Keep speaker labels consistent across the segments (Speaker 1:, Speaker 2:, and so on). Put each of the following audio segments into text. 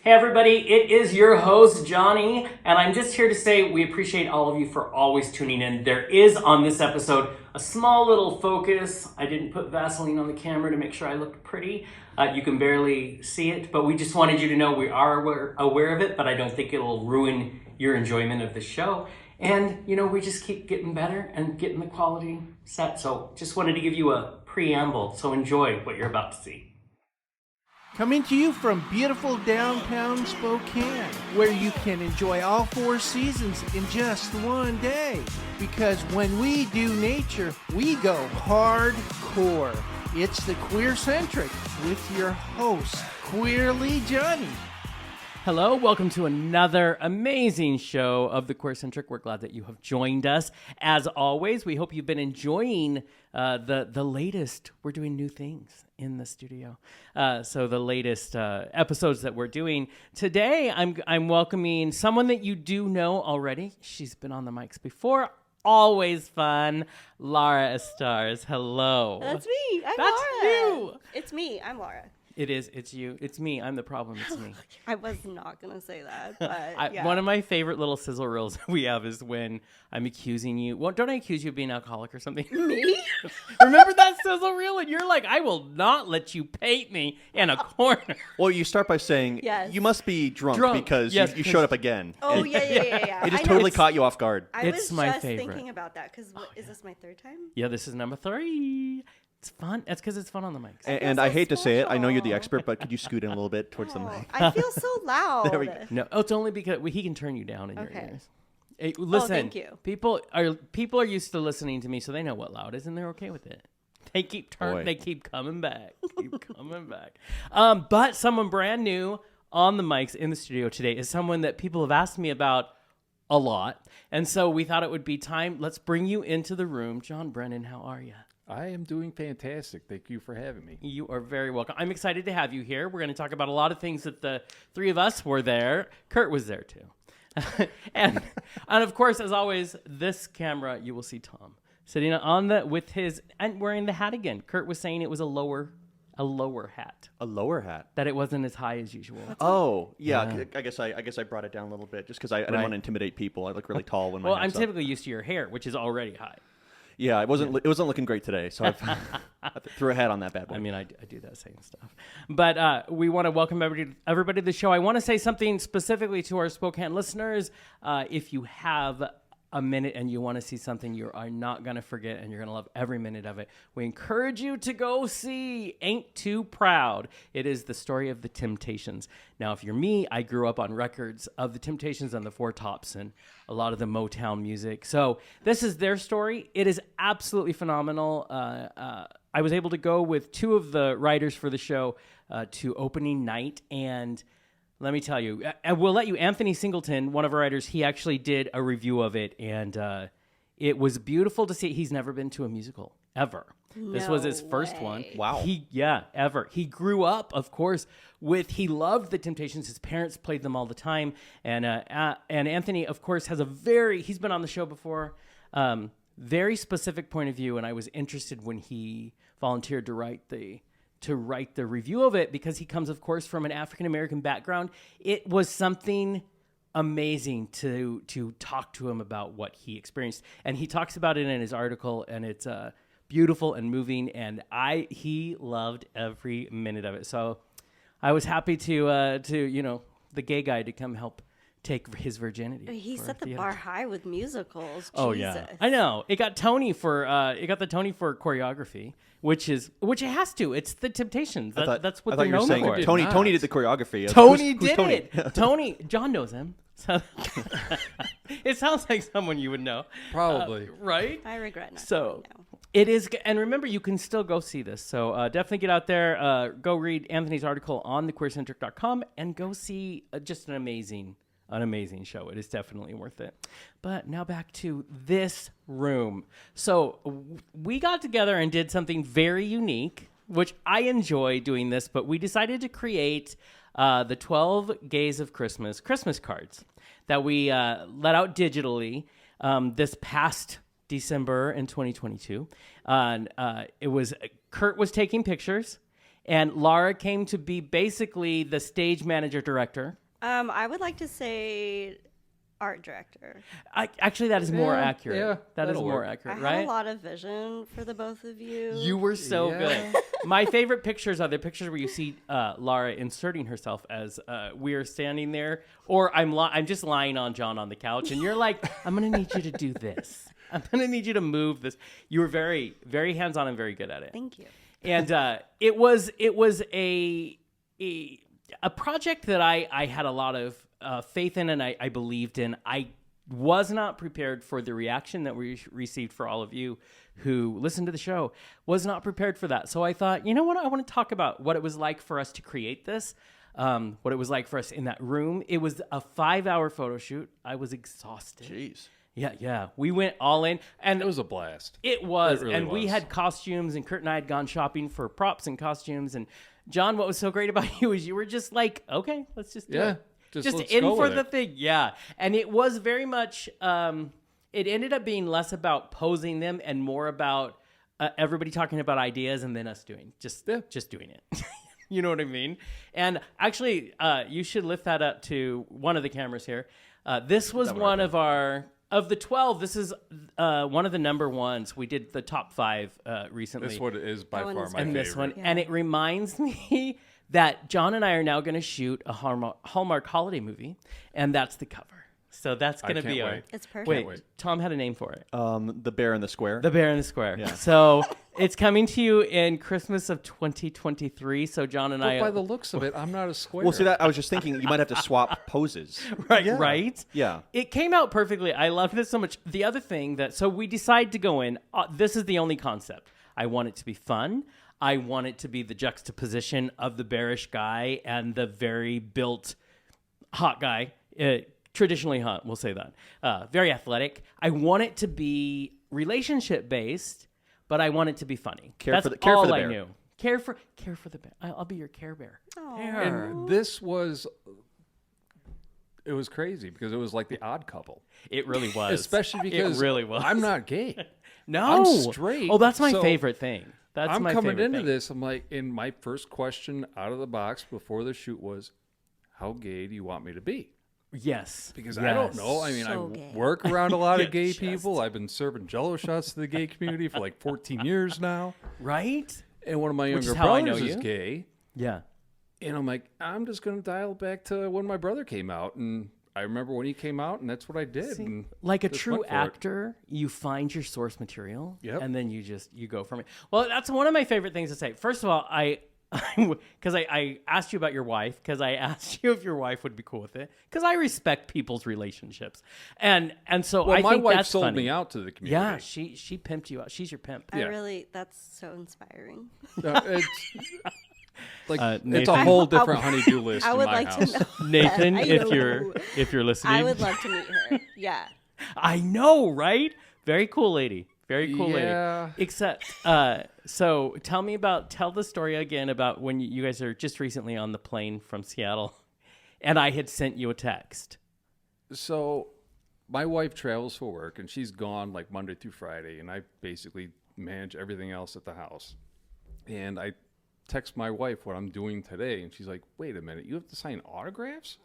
Speaker 1: Hey everybody, it is your host Jonny, and I'm just here to say we appreciate all of you for always tuning in. There is on this episode a small little focus. I didn't put Vaseline on the camera to make sure I looked pretty. You can barely see it, but we just wanted you to know we are aware of it, but I don't think it'll ruin your enjoyment of the show. And, we just keep getting better and getting the quality set. So just wanted to give you a preamble, so enjoy what you're about to see.
Speaker 2: Coming to you from beautiful downtown Spokane, where you can enjoy all 4 seasons in just one day. Because when we do nature, we go hardcore. It's the QueerCentric with your host, Queerly Jonny.
Speaker 1: Hello, welcome to another amazing show of the QueerCentric. We're glad that you have joined us. As always, we hope you've been enjoying the latest. We're doing new things in the studio. So the latest episodes that we're doing. Today, I'm welcoming someone that you do know already. She's been on the mics before. Always fun. Lara Estaris. Hello.
Speaker 3: That's me. I'm
Speaker 1: That's
Speaker 3: Lara.
Speaker 1: you.
Speaker 3: It's me. I'm Lara.
Speaker 1: It is. It's you. It's me. I'm the problem. It's me.
Speaker 3: I was not going to say that, but yeah.
Speaker 1: One of my favorite little sizzle reels we have is when I'm accusing you. Well, don't I accuse you of being an alcoholic or something?
Speaker 3: Me?
Speaker 1: Remember that sizzle reel? And you're like, I will not let you paint me in a corner.
Speaker 4: Well, you start by saying,
Speaker 3: Yes.
Speaker 4: you must be drunk because
Speaker 1: Yes,
Speaker 4: you showed up again.
Speaker 3: Oh,
Speaker 4: It-
Speaker 3: yeah.
Speaker 4: It just
Speaker 3: I know.
Speaker 4: totally caught you off guard.
Speaker 3: I
Speaker 1: It's
Speaker 3: was
Speaker 1: my
Speaker 3: just
Speaker 1: favorite.
Speaker 3: thinking about that because is this my third time?
Speaker 1: Yeah, this is number 3. It's fun. That's because it's fun on the mics.
Speaker 4: And
Speaker 3: so
Speaker 4: I hate to say it, I know you're the
Speaker 3: special.
Speaker 4: expert, but could you scoot in a little bit towards the
Speaker 3: Oh,
Speaker 4: mic?
Speaker 3: I feel so loud.
Speaker 4: There we go.
Speaker 1: No, it's only because he can turn you down in your
Speaker 3: Okay.
Speaker 1: ears. Hey, listen,
Speaker 3: thank you.
Speaker 1: People are used to listening to me, so they know what loud is, and they're okay with it. They keep
Speaker 4: Boy.
Speaker 1: They keep coming back. But someone brand new on the mics in the studio today is someone that people have asked me about a lot, and so we thought it would be time. Let's bring you into the room, John Brennan. How are you?
Speaker 5: I am doing fantastic. Thank you for having me.
Speaker 1: You are very welcome. I'm excited to have you here. We're going to talk about a lot of things that the three of us were there. Kurt was there too. and of course, as always, this camera, you will see Tom sitting on with his, and wearing the hat again. Kurt was saying it was a lower hat,
Speaker 4: A lower hat.
Speaker 1: that it wasn't as high as usual.
Speaker 4: Oh, yeah. I guess I brought it down a little bit just because I didn't
Speaker 1: Right.
Speaker 4: want to intimidate people. I look really tall when my
Speaker 1: Well,
Speaker 4: hat's
Speaker 1: I'm
Speaker 4: up.
Speaker 1: typically used to your hair, which is already high.
Speaker 4: Yeah, it wasn't looking great today, so I threw a hat on that bad boy.
Speaker 1: I mean, I do that same stuff. But we want to welcome everybody to the show. I want to say something specifically to our Spokane listeners. If you have a minute and you want to see something you are not going to forget and you're going to love every minute of it, we encourage you to go see Ain't Too Proud. It is the story of the Temptations. Now, if you're me, I grew up on records of the Temptations and the Four Tops and a lot of the Motown music. So this is their story. It is absolutely phenomenal. I was able to go with 2 of the writers for the show to opening night, and let me tell you, and we'll let you, Anthony Singleton, one of our writers, he actually did a review of it, and it was beautiful to see. He's never been to a musical, ever. This was his first one.
Speaker 4: Wow.
Speaker 1: Ever. He grew up, of course, he loved the Temptations. His parents played them all the time. And Anthony, of course, he's been on the show before, very specific point of view. And I was interested when he volunteered to write the review of it because he comes, of course, from an African-American background. It was something amazing to talk to him about what he experienced. And he talks about it in his article, and it's beautiful and moving, and he loved every minute of it. So I was happy to the gay guy to come help take his virginity.
Speaker 3: He
Speaker 1: for
Speaker 3: set the
Speaker 1: theater.
Speaker 3: bar high with musicals.
Speaker 1: Oh
Speaker 3: Jesus.
Speaker 1: yeah, I know. It got Tony for choreography, which it has to. It's the Temptations. That's what
Speaker 4: I thought
Speaker 1: they're
Speaker 4: you were
Speaker 1: known
Speaker 4: saying
Speaker 1: for.
Speaker 4: Tony did the choreography.
Speaker 1: Tony
Speaker 4: Who's
Speaker 1: did
Speaker 4: Tony?
Speaker 1: it. Tony, John knows him. So it sounds like someone you would know,
Speaker 5: Probably.
Speaker 1: right?
Speaker 3: I regret not
Speaker 1: So
Speaker 3: knowing now.
Speaker 1: it is, and remember, you can still go see this. So definitely get out there, go read Anthony's article on thequeercentric.com, and go see just an amazing show. It is definitely worth it. But now back to this room. So we got together and did something very unique, which I enjoy doing this, but we decided to create the 12 Gays of Christmas cards that we let out digitally this past December in 2022. Kurt was taking pictures, And Lara came to be basically the stage manager director.
Speaker 3: I would like to say art director.
Speaker 1: Actually, that is more
Speaker 5: Yeah,
Speaker 1: accurate.
Speaker 5: yeah,
Speaker 1: that is
Speaker 5: that'll
Speaker 1: more
Speaker 5: work.
Speaker 1: accurate,
Speaker 3: I
Speaker 1: right?
Speaker 3: have a lot of vision for the both of you.
Speaker 1: You were so
Speaker 5: Yeah.
Speaker 1: good. My favorite pictures are the pictures where you see Lara inserting herself as we are standing there, or I'm just lying on John on the couch, and you're like, I'm going to need you to do this. I'm going to need you to move this. You were very, very hands-on and very good at it.
Speaker 3: Thank you.
Speaker 1: And it was a project that I had a lot of faith in and I believed in. I was not prepared for the reaction that we received for all of you who listened to the show. Was not prepared for that. So I thought, you know what? I want to talk about what it was like for us to create this, what it was like for us in that room. It was a 5-hour photo shoot. I was exhausted.
Speaker 4: Jeez.
Speaker 1: Yeah. We went all in. And
Speaker 5: It was a blast.
Speaker 1: it was.
Speaker 5: It really
Speaker 1: And we
Speaker 5: was.
Speaker 1: had costumes, and Kurt and I had gone shopping for props and costumes. And John, what was so great about you is you were just like, okay, let's just do
Speaker 5: Yeah,
Speaker 1: it.
Speaker 5: just let's
Speaker 1: in
Speaker 5: go
Speaker 1: for
Speaker 5: with
Speaker 1: the
Speaker 5: it.
Speaker 1: thing. Yeah. And it was very much, it ended up being less about posing them and more about everybody talking about ideas and then us doing, just doing it. You know what I mean? And actually, you should lift that up to one of the cameras here. This was one of of the 12, this is one of the number ones. We did the top 5 recently.
Speaker 5: This one is by
Speaker 3: That one
Speaker 5: far
Speaker 3: is
Speaker 5: my
Speaker 1: and
Speaker 5: favorite.
Speaker 1: this one.
Speaker 3: Yeah.
Speaker 1: And it reminds me that John and I are now going to shoot a Hallmark holiday movie, and that's the cover. So that's going to
Speaker 5: can't
Speaker 1: be our...
Speaker 5: wait.
Speaker 3: It's perfect.
Speaker 1: Wait, Tom had a name for it.
Speaker 4: The bear in the square.
Speaker 1: The Bear in the Square.
Speaker 4: Yeah.
Speaker 1: So it's coming to you in Christmas of 2023. So John and
Speaker 5: But
Speaker 1: I...
Speaker 5: by the looks of it, I'm not a square.
Speaker 4: Well, see that I was just thinking you might have to swap poses.
Speaker 1: Right?
Speaker 4: Yeah.
Speaker 1: It came out perfectly. I loved it so much. The other thing that... So we decided to go in. This is the only concept. I want it to be fun. I want it to be the juxtaposition of the bearish guy and the very built hot guy. Traditionally hot, we'll say that. Very athletic. I want it to be relationship based, but I want it to be funny.
Speaker 4: Care for
Speaker 1: That's
Speaker 4: the
Speaker 1: all I
Speaker 4: bear.
Speaker 1: knew. Care for the bear. I'll be your Care Bear.
Speaker 5: And this was... It was crazy because it was like the Odd Couple.
Speaker 1: It really was.
Speaker 5: Especially because
Speaker 1: it really was.
Speaker 5: I'm not gay.
Speaker 1: No,
Speaker 5: I'm straight.
Speaker 1: Oh, that's my
Speaker 5: So
Speaker 1: favorite thing. That's
Speaker 5: I'm
Speaker 1: my
Speaker 5: coming
Speaker 1: favorite
Speaker 5: into
Speaker 1: thing.
Speaker 5: this. I'm like, and my first question out of the box before the shoot was, "How gay do you want me to be?"
Speaker 1: Yes,
Speaker 5: Because I don't
Speaker 1: Yes.
Speaker 5: know. I mean,
Speaker 3: So
Speaker 5: I
Speaker 3: gay.
Speaker 5: work around a lot of gay
Speaker 1: Just-
Speaker 5: people. I've been serving Jello shots to the gay community for like 14 years now.
Speaker 1: Right?
Speaker 5: And one of my
Speaker 1: Which
Speaker 5: younger
Speaker 1: is how I know
Speaker 5: brothers is
Speaker 1: you.
Speaker 5: gay.
Speaker 1: Yeah.
Speaker 5: And I'm like, I'm just going to dial back to when my brother came out. And I remember when he came out, and that's what I did. And
Speaker 1: Like a
Speaker 5: just
Speaker 1: true
Speaker 5: went for it.
Speaker 1: actor, you find your source material,
Speaker 5: Yep.
Speaker 1: and then you go from it. Well, that's one of my favorite things to say. First of all, because I asked you about your wife, because I asked you if your wife would be cool with it, because I respect people's relationships, and so
Speaker 5: Well,
Speaker 1: I
Speaker 5: my
Speaker 1: think
Speaker 5: wife
Speaker 1: that's
Speaker 5: sold
Speaker 1: funny.
Speaker 5: me out to the community.
Speaker 1: Yeah, she pimped you out. She's your pimp.
Speaker 5: Yeah.
Speaker 3: That's so inspiring.
Speaker 5: It's like it's
Speaker 1: Nathan.
Speaker 5: a whole different honeydew list
Speaker 3: I
Speaker 5: in
Speaker 3: would
Speaker 5: my
Speaker 3: like
Speaker 5: house.
Speaker 3: to know.
Speaker 1: Nathan,
Speaker 3: I
Speaker 1: if
Speaker 3: know.
Speaker 1: you're listening,
Speaker 3: I would love to meet her. Yeah.
Speaker 1: I know, right? Very cool lady. Very cool
Speaker 5: Yeah.
Speaker 1: lady. Except, so tell the story again about when you guys are just recently on the plane from Seattle, and I had sent you a text.
Speaker 5: So my wife travels for work, and she's gone like Monday through Friday, and I basically manage everything else at the house. And I text my wife what I'm doing today, and she's like, "Wait a minute, you have to sign autographs?"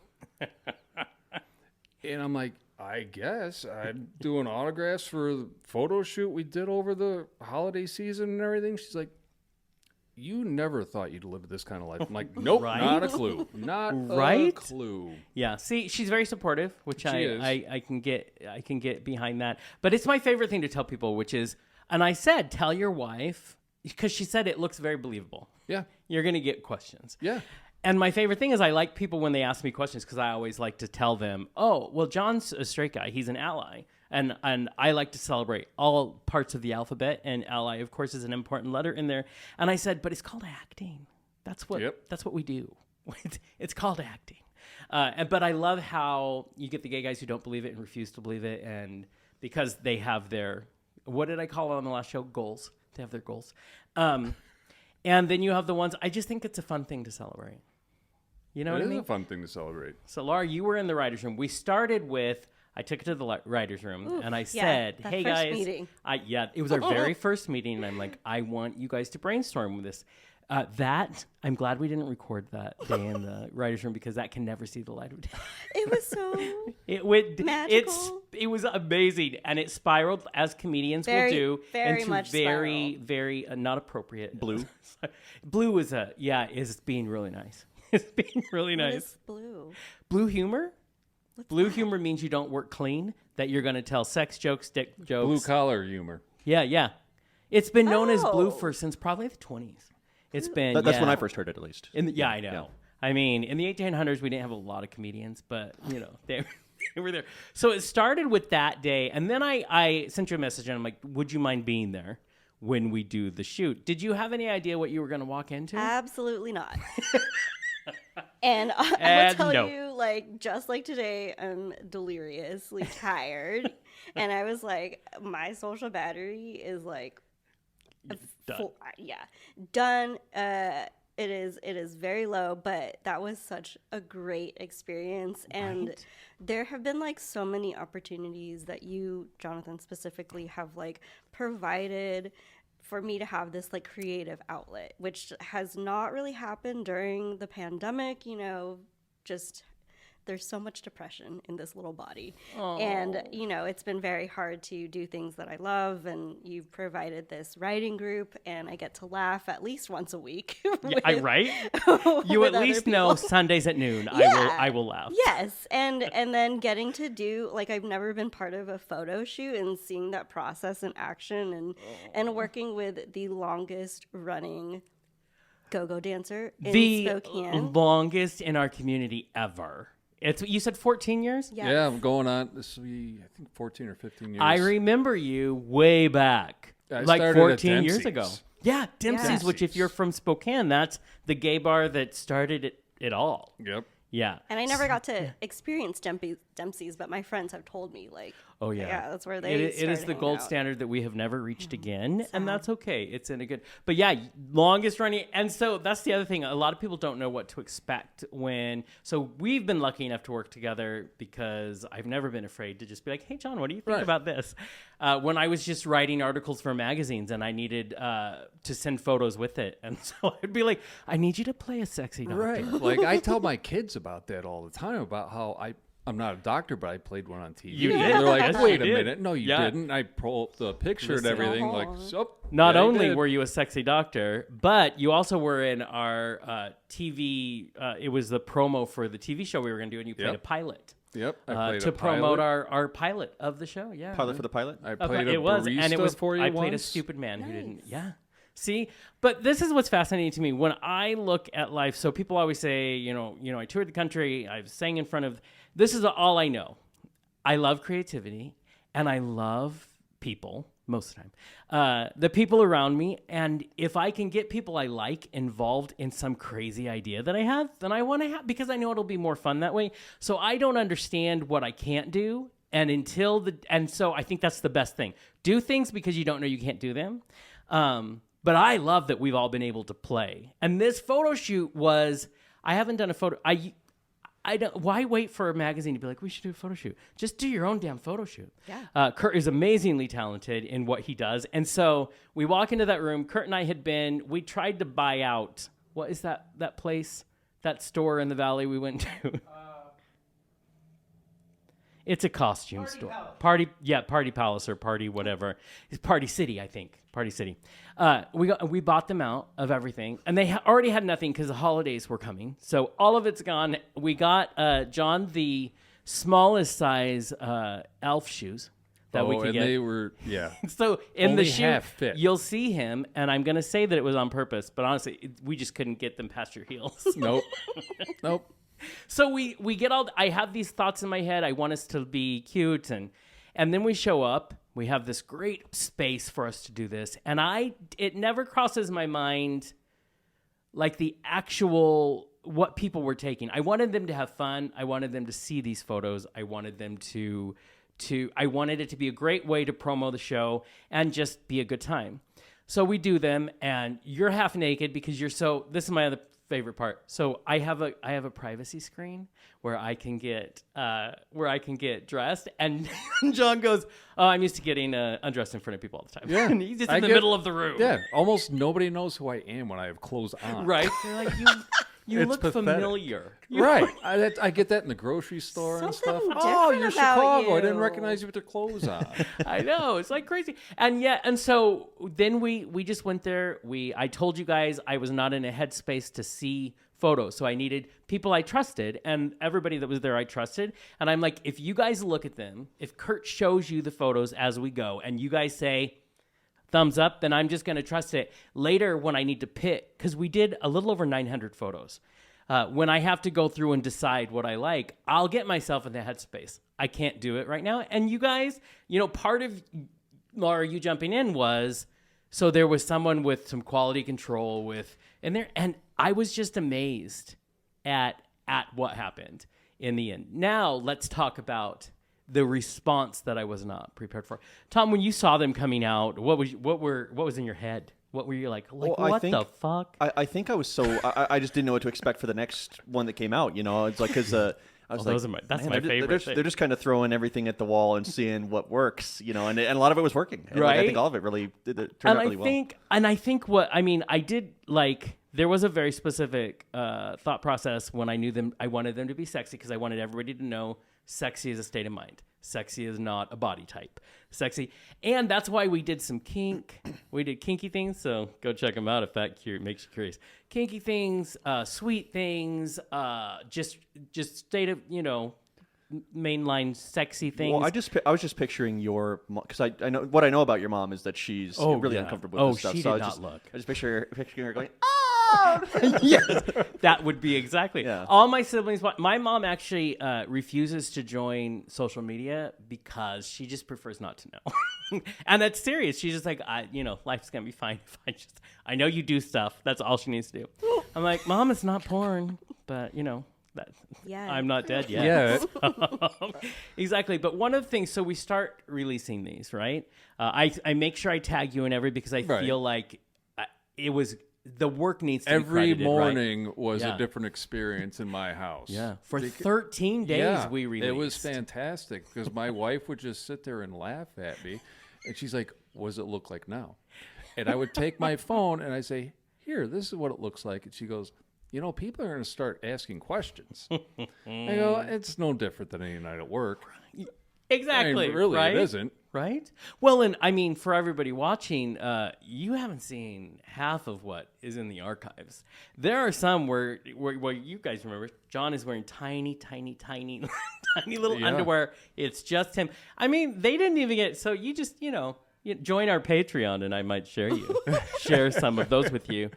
Speaker 5: And I'm like, "I guess I'm doing autographs for the photo shoot we did over the holiday season and everything." She's like, "You never thought you'd live this kind of life." I'm like, "Nope,
Speaker 1: Right?
Speaker 5: not a clue, not a
Speaker 1: Right?
Speaker 5: clue."
Speaker 1: Yeah, see, she's very supportive, which
Speaker 5: is.
Speaker 1: I can get behind that. But it's my favorite thing to tell people, which is, and I said, tell your wife, because she said it looks very believable.
Speaker 5: Yeah,
Speaker 1: You're gonna get questions.
Speaker 5: yeah.
Speaker 1: And my favorite thing is I like people when they ask me questions, because I always like to tell them, oh, well, John's a straight guy. He's an ally. And I like to celebrate all parts of the alphabet. And ally, of course, is an important letter in there. And I said, but it's called acting. That's what we do. It's called acting. But I love how you get the gay guys who don't believe it and refuse to believe it. And because they have their, what did I call it on the last show? Goals. They have their goals. And then you have the ones, I just think it's a fun thing to celebrate. You know
Speaker 5: It
Speaker 1: what I
Speaker 5: is
Speaker 1: mean?
Speaker 5: a fun thing to celebrate.
Speaker 1: So, Lara, you were in the writer's room. We started with, I took it to the writer's room, and I said,
Speaker 3: that
Speaker 1: hey,
Speaker 3: first
Speaker 1: guys.
Speaker 3: meeting.
Speaker 1: It was our very first meeting, and I'm like, I want you guys to brainstorm with this. That I'm glad we didn't record that day in the writers' room because that can never see the light of day.
Speaker 3: It was so
Speaker 1: It went
Speaker 3: magical.
Speaker 1: It was amazing, and it spiraled as comedians will do
Speaker 3: very
Speaker 1: into
Speaker 3: much
Speaker 1: very very not appropriate
Speaker 4: Blue.
Speaker 1: Blue is is being really nice. It's being really
Speaker 3: What
Speaker 1: nice.
Speaker 3: is blue?
Speaker 1: Blue humor. Blue humor means you don't work clean. That you're going to tell sex jokes, dick jokes.
Speaker 5: Blue collar humor.
Speaker 1: Yeah. It's been known as blue
Speaker 3: Oh.
Speaker 1: since probably the 20s. It's been
Speaker 4: That's when I first heard it, at least.
Speaker 1: I know. I mean, in the 1800s, we didn't have a lot of comedians, but they were there. So it started with that day, and then I sent you a message, and I'm like, "Would you mind being there when we do the shoot?" Did you have any idea what you were going to walk into?
Speaker 3: Absolutely not. And I
Speaker 1: And
Speaker 3: will tell
Speaker 1: no.
Speaker 3: you, like, just like today, I'm deliriously tired. And I was like, my social battery is like,
Speaker 1: Done.
Speaker 3: done. It is very low, but that was such a great experience. And
Speaker 1: Right.
Speaker 3: there have been like so many opportunities that you, Jonathan, specifically have like provided for me to have this like creative outlet, which has not really happened during the pandemic, just there's so much depression in this little body. And, it's been very hard to do things that I love. And you've provided this writing group, and I get to laugh at least once a week.
Speaker 1: Right? You
Speaker 3: with
Speaker 1: at
Speaker 3: other
Speaker 1: least know
Speaker 3: people.
Speaker 1: Sundays at noon.
Speaker 3: Yeah.
Speaker 1: I will laugh.
Speaker 3: Yes, and then getting to do like I've never been part of a photo shoot and seeing that process in action and working with the longest running go-go dancer in
Speaker 1: The
Speaker 3: Spokane.
Speaker 1: longest in our community ever. You said 14 years?
Speaker 3: Yes.
Speaker 5: Yeah, I'm going on. This will be, I think, 14 or 15 years.
Speaker 1: I remember you way back,
Speaker 5: I
Speaker 1: like
Speaker 5: started at
Speaker 1: 14 years ago.
Speaker 5: Dempsey's.
Speaker 1: Yeah, Dempsey's,
Speaker 3: Yes.
Speaker 1: which if you're from Spokane, that's the gay bar that started it all.
Speaker 5: Yep.
Speaker 1: Yeah.
Speaker 3: And I never got to experience Dempsey's, but my friends have told me, like,
Speaker 1: Oh, yeah.
Speaker 3: yeah, that's where they
Speaker 1: It is
Speaker 3: started
Speaker 1: the
Speaker 3: hanging
Speaker 1: gold
Speaker 3: out.
Speaker 1: standard that we have never reached again, and that's okay. It's in a good... But yeah, longest running... And so that's the other thing. A lot of people don't know what to expect when... So we've been lucky enough to work together because I've never been afraid to just be like, hey, John, what do you think
Speaker 5: Right.
Speaker 1: about this? When I was just writing articles for magazines and I needed to send photos with it. And so I'd be like, I need you to play a sexy doctor.
Speaker 5: Right. Like, I tell my kids about that all the time, about how I'm not a doctor, but I played one on TV.
Speaker 1: You
Speaker 5: And
Speaker 1: did.
Speaker 5: they're like,
Speaker 1: Yes,
Speaker 5: wait
Speaker 1: you
Speaker 5: a
Speaker 1: did.
Speaker 5: minute. No, you
Speaker 1: Yeah.
Speaker 5: didn't. I pull up the picture and
Speaker 1: Listen.
Speaker 5: everything. Like,
Speaker 3: Uh-huh.
Speaker 5: so,
Speaker 1: Not
Speaker 5: yeah, I
Speaker 1: only
Speaker 5: did.
Speaker 1: were you a sexy doctor, but you also were in our TV. It was the promo for the TV show we were going to do, and you played
Speaker 5: Yep.
Speaker 1: a pilot
Speaker 5: Yep. I played
Speaker 1: to
Speaker 5: a
Speaker 1: promote
Speaker 5: pilot.
Speaker 1: our pilot of the show. Yeah,
Speaker 4: Pilot for the pilot?
Speaker 5: I
Speaker 1: Okay,
Speaker 5: played a
Speaker 1: it was,
Speaker 5: barista
Speaker 1: and it was
Speaker 5: for you
Speaker 1: I played a
Speaker 5: once.
Speaker 1: stupid man who didn't.
Speaker 3: Nice.
Speaker 1: Yeah. See, but this is what's fascinating to me when I look at life. So people always say, I toured the country. I've sang in front of. This is all I know. I love creativity, and I love people most of the time. The people around me, and if I can get people I like involved in some crazy idea that I have, then I want to have because I know it'll be more fun that way. So I don't understand what I can't do. And so I think that's the best thing. Do things because you don't know you can't do them. But I love that we've all been able to play. And this photo shoot was, I haven't done a photo. I don't. Why wait for a magazine to be like, we should do a photo shoot? Just do your own damn photo shoot.
Speaker 3: Yeah.
Speaker 1: Kurt is amazingly talented in what he does. And so we walk into that room. Kurt and I we tried to buy out, what is that place, that store in the valley we went to? It's a costume store. Party Palace or Party whatever. It's Party City, I think. Party City. We bought them out of everything, and they already had nothing because the holidays were coming. So all of it's gone. We got John the smallest size elf shoes that we could
Speaker 5: and
Speaker 1: get.
Speaker 5: they were, yeah.
Speaker 1: So in
Speaker 5: Only
Speaker 1: the shoe,
Speaker 5: half fit.
Speaker 1: you'll see him, and I'm going to say that it was on purpose, but honestly, we just couldn't get them past your heels.
Speaker 5: Nope. Nope.
Speaker 1: So we get I have these thoughts in my head. I want us to be cute, and then we show up. We have this great space for us to do this, and it never crosses my mind like the actual what people were taking. I wanted them to have fun. I wanted them to see these photos. I wanted them I wanted it to be a great way to promo the show and just be a good time. So we do them, and you're half naked because this is my other favorite part. So I have a privacy screen where I can get dressed, and John goes, "Oh, I'm used to getting undressed in front of people all the time."
Speaker 5: Yeah.
Speaker 1: And he's just in the middle of the room.
Speaker 5: Yeah, almost nobody knows who I am when I have clothes on.
Speaker 1: Right? They're like, you
Speaker 5: It's
Speaker 1: look
Speaker 5: pathetic.
Speaker 1: familiar.
Speaker 5: Right. I get that in the grocery store and stuff.
Speaker 3: Something
Speaker 5: Oh,
Speaker 3: different
Speaker 5: you're
Speaker 3: about
Speaker 5: Chicago. I didn't
Speaker 3: you.
Speaker 5: recognize you with your clothes on.
Speaker 1: I know, it's like crazy. And so then we just went there. I told you guys I was not in a headspace to see photos, so I needed people I trusted, and everybody that was there I trusted. And I'm like, if you guys look at them, if Kurt shows you the photos as we go, and you guys say thumbs up, then I'm just going to trust it. Later, when I need to pick, because we did a little over 900 photos. When I have to go through and decide what I like, I'll get myself in the headspace. I can't do it right now. And you guys, part of Lara, you jumping in was, so there was someone with some quality control and I was just amazed at what happened in the end. Now let's talk about the response that I was not prepared for. Tom, when you saw them coming out, what was in your head? What were you like?
Speaker 4: Well,
Speaker 1: what the fuck?
Speaker 4: I think I was I just didn't know what to expect for the next one that came out. It's like because I was
Speaker 1: that's
Speaker 4: man,
Speaker 1: my
Speaker 4: they're
Speaker 1: favorite
Speaker 4: just,
Speaker 1: thing.
Speaker 4: They're just kind of throwing everything at the wall and seeing what works. And a lot of it was working. And, I
Speaker 1: Right?
Speaker 4: think all of it really turned out really well.
Speaker 1: I think I did like. There was a very specific thought process when I knew them. I wanted them to be sexy because I wanted everybody to know sexy is a state of mind. Sexy is not a body type. Sexy. And that's why we did some kink. We did kinky things, so go check them out if that makes you curious. Kinky things, sweet things, just state of, mainline sexy things.
Speaker 4: Well, I was just picturing your mom, because I know what I know about your mom is that she's really uncomfortable with this stuff.
Speaker 1: She
Speaker 4: So
Speaker 1: did
Speaker 4: I
Speaker 1: not look.
Speaker 4: just picturing her going,
Speaker 1: Yes, that would be exactly.
Speaker 4: Yeah.
Speaker 1: All my siblings. My mom actually refuses to join social media because she just prefers not to know, and that's serious. She's just like, life's gonna be fine if I know you do stuff. That's all she needs to do. I'm like, Mom, it's not porn, but that
Speaker 3: Yeah.
Speaker 1: I'm not dead yet.
Speaker 5: Yeah.
Speaker 1: Exactly. But one of the things, so we start releasing these, right? I make sure I tag you in every because I
Speaker 5: Right.
Speaker 1: feel like it was. The work needs to be
Speaker 5: Every
Speaker 1: credited, right?
Speaker 5: morning was
Speaker 1: Yeah.
Speaker 5: a different experience in my house.
Speaker 1: Yeah. For 13 days we released.
Speaker 5: It was fantastic because my wife would just sit there and laugh at me. And she's like, what does it look like now? And I would take my phone and I say, here, this is what it looks like. And she goes, people are going to start asking questions. I go, it's no different than any night at work.
Speaker 1: Exactly.
Speaker 5: I mean, really,
Speaker 1: right?
Speaker 5: it isn't.
Speaker 1: Right? Well, and for everybody watching, you haven't seen half of what is in the archives. There are some where you guys remember, John is wearing tiny, tiny, tiny, tiny little underwear. It's just him. I mean, they didn't even get, so you just, you join our Patreon and I might share some of those with you.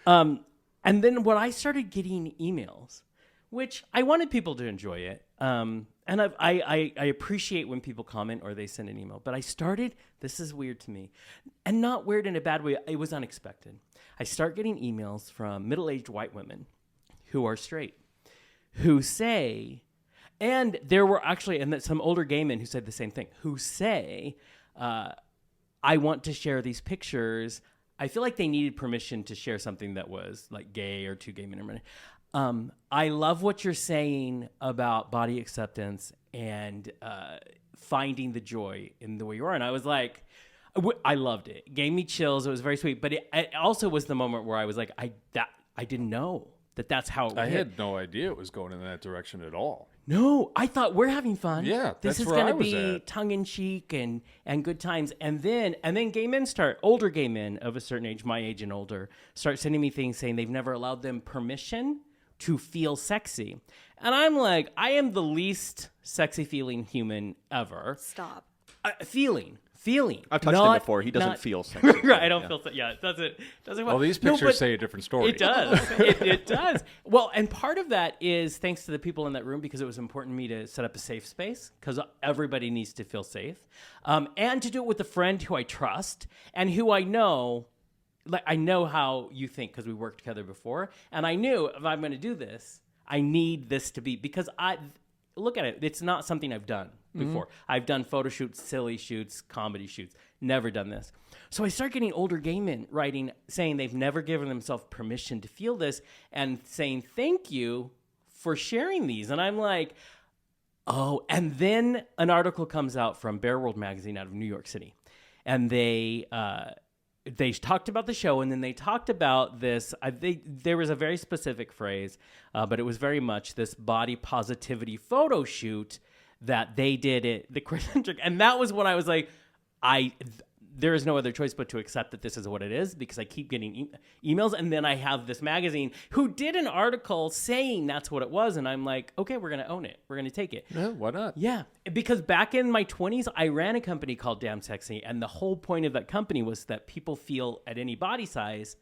Speaker 1: And then when I started getting emails, which I wanted people to enjoy it, and I appreciate when people comment or they send an email, but I started, this is weird to me, and not weird in a bad way, it was unexpected. I start getting emails from middle-aged white women who are straight, who say, and there were actually, and some older gay men who said the same thing, who say, I want to share these pictures. I feel like they needed permission to share something that was like gay or two gay men or whatever. I love what you're saying about body acceptance and finding the joy in the way you are. And I was like, I loved it. It gave me chills. It was very sweet. But it also was the moment where I was like, I didn't know that's how it would
Speaker 5: I
Speaker 1: hit.
Speaker 5: had no idea it was going in that direction at all.
Speaker 1: No, I thought we're having fun.
Speaker 5: Yeah,
Speaker 1: this
Speaker 5: that's
Speaker 1: is
Speaker 5: where
Speaker 1: going
Speaker 5: I
Speaker 1: to
Speaker 5: was
Speaker 1: be
Speaker 5: at.
Speaker 1: tongue in cheek and good times. And then gay men older gay men of a certain age, my age and older, start sending me things saying they've never allowed them permission to feel sexy. And I'm like, I am the least sexy feeling human ever.
Speaker 3: Stop.
Speaker 1: Feeling.
Speaker 4: I've touched him before. He doesn't feel sexy.
Speaker 1: Right, I don't feel so. Yeah, it doesn't.
Speaker 5: Well, these
Speaker 1: No,
Speaker 5: pictures
Speaker 1: but
Speaker 5: say a different story.
Speaker 1: It does. It does. Well, and part of that is thanks to the people in that room because it was important to me to set up a safe space because everybody needs to feel safe, and to do it with a friend who I trust and who I know. Like I know how you think because we worked together before, and I knew if I'm going to do this, I need this to be because I look at it. It's not something I've done before. I've done photo shoots, silly shoots, comedy shoots. Never done this. So I start getting older gay men writing, saying they've never given themselves permission to feel this and saying thank you for sharing these. And I'm like, oh. And then an article comes out from Bear World magazine out of New York City. And they talked about the show, and then they talked about this. There was a very specific phrase, but it was very much this body positivity photo shoot that they did at the QueerCentric. And that was when I was like, there is no other choice but to accept that this is what it is, because I keep getting emails. And then I have this magazine who did an article saying that's what it was. And I'm like, okay, we're going to own it. We're going to take it.
Speaker 5: Yeah, why not?
Speaker 1: Yeah, because back in my 20s, I ran a company called Damn Sexy. And the whole point of that company was that people feel at any body size,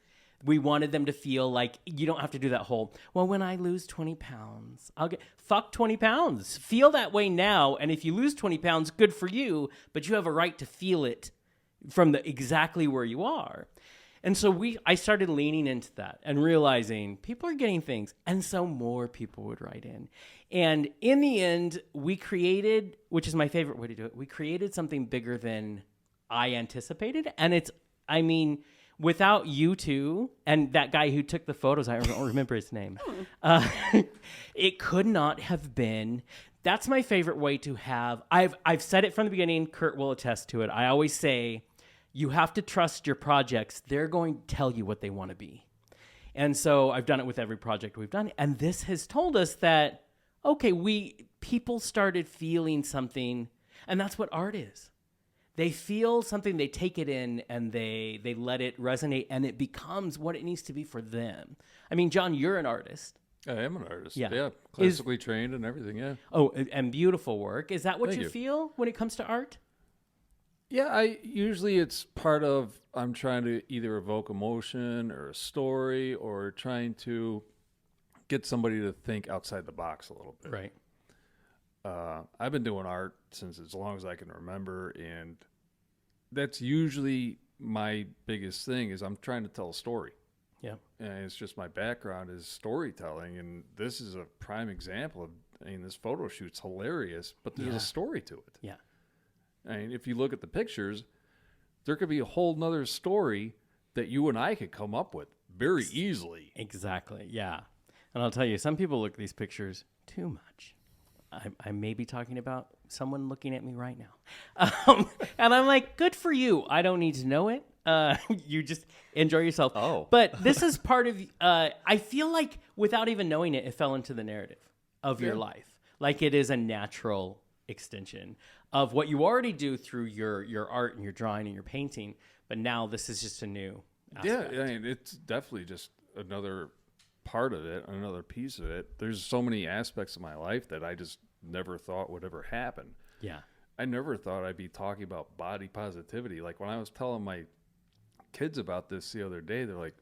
Speaker 1: we wanted them to feel like you don't have to do that whole, well, when I lose 20 pounds, fuck 20 pounds. Feel that way now. And if you lose 20 pounds, good for you. But you have a right to feel it from exactly where you are. And so I started leaning into that and realizing people are getting things. And so more people would write in. And in the end, we created, which is my favorite way to do it, we created something bigger than I anticipated. And without you two and that guy who took the photos, I don't remember his name, it could not have been. That's my favorite way to have. I've said it from the beginning. Kurt will attest to it. I always say, you have to trust your projects. They're going to tell you what they want to be. And so I've done it with every project we've done. And this has told us that, okay, people started feeling something, and that's what art is. They feel something, they take it in, and they let it resonate, and it becomes what it needs to be for them. I mean, John, you're an artist.
Speaker 5: I am an artist.
Speaker 1: Yeah.
Speaker 5: Yeah. Classically trained and everything. Yeah.
Speaker 1: Oh, and beautiful work. Is that what
Speaker 5: Thank
Speaker 1: you
Speaker 5: you.
Speaker 1: feel when it comes to art?
Speaker 5: Yeah, usually it's part of, I'm trying to either evoke emotion or a story, or trying to get somebody to think outside the box a little bit.
Speaker 1: Right.
Speaker 5: I've been doing art since as long as I can remember, and that's usually my biggest thing is I'm trying to tell a story.
Speaker 1: Yeah.
Speaker 5: And it's just my background is storytelling, and this is a prime example of, this photo shoot's hilarious, but there's a story to it.
Speaker 1: Yeah.
Speaker 5: I mean, if you look at the pictures, there could be a whole nother story that you and I could come up with very easily.
Speaker 1: Exactly, yeah. And I'll tell you, some people look at these pictures too much. I may be talking about someone looking at me right now. And I'm like, good for you. I don't need to know it. You just enjoy yourself.
Speaker 4: Oh.
Speaker 1: But this is part of, I feel like without even knowing it, it fell into the narrative of your life. Like it is a natural extension of what you already do through your art and your drawing and your painting, but now this is just a new aspect.
Speaker 5: Yeah, I mean, it's definitely just another part of it, another piece of it. There's so many aspects of my life that I just never thought would ever happen.
Speaker 1: Yeah.
Speaker 5: I never thought I'd be talking about body positivity. Like when I was telling my kids about this the other day, they're like,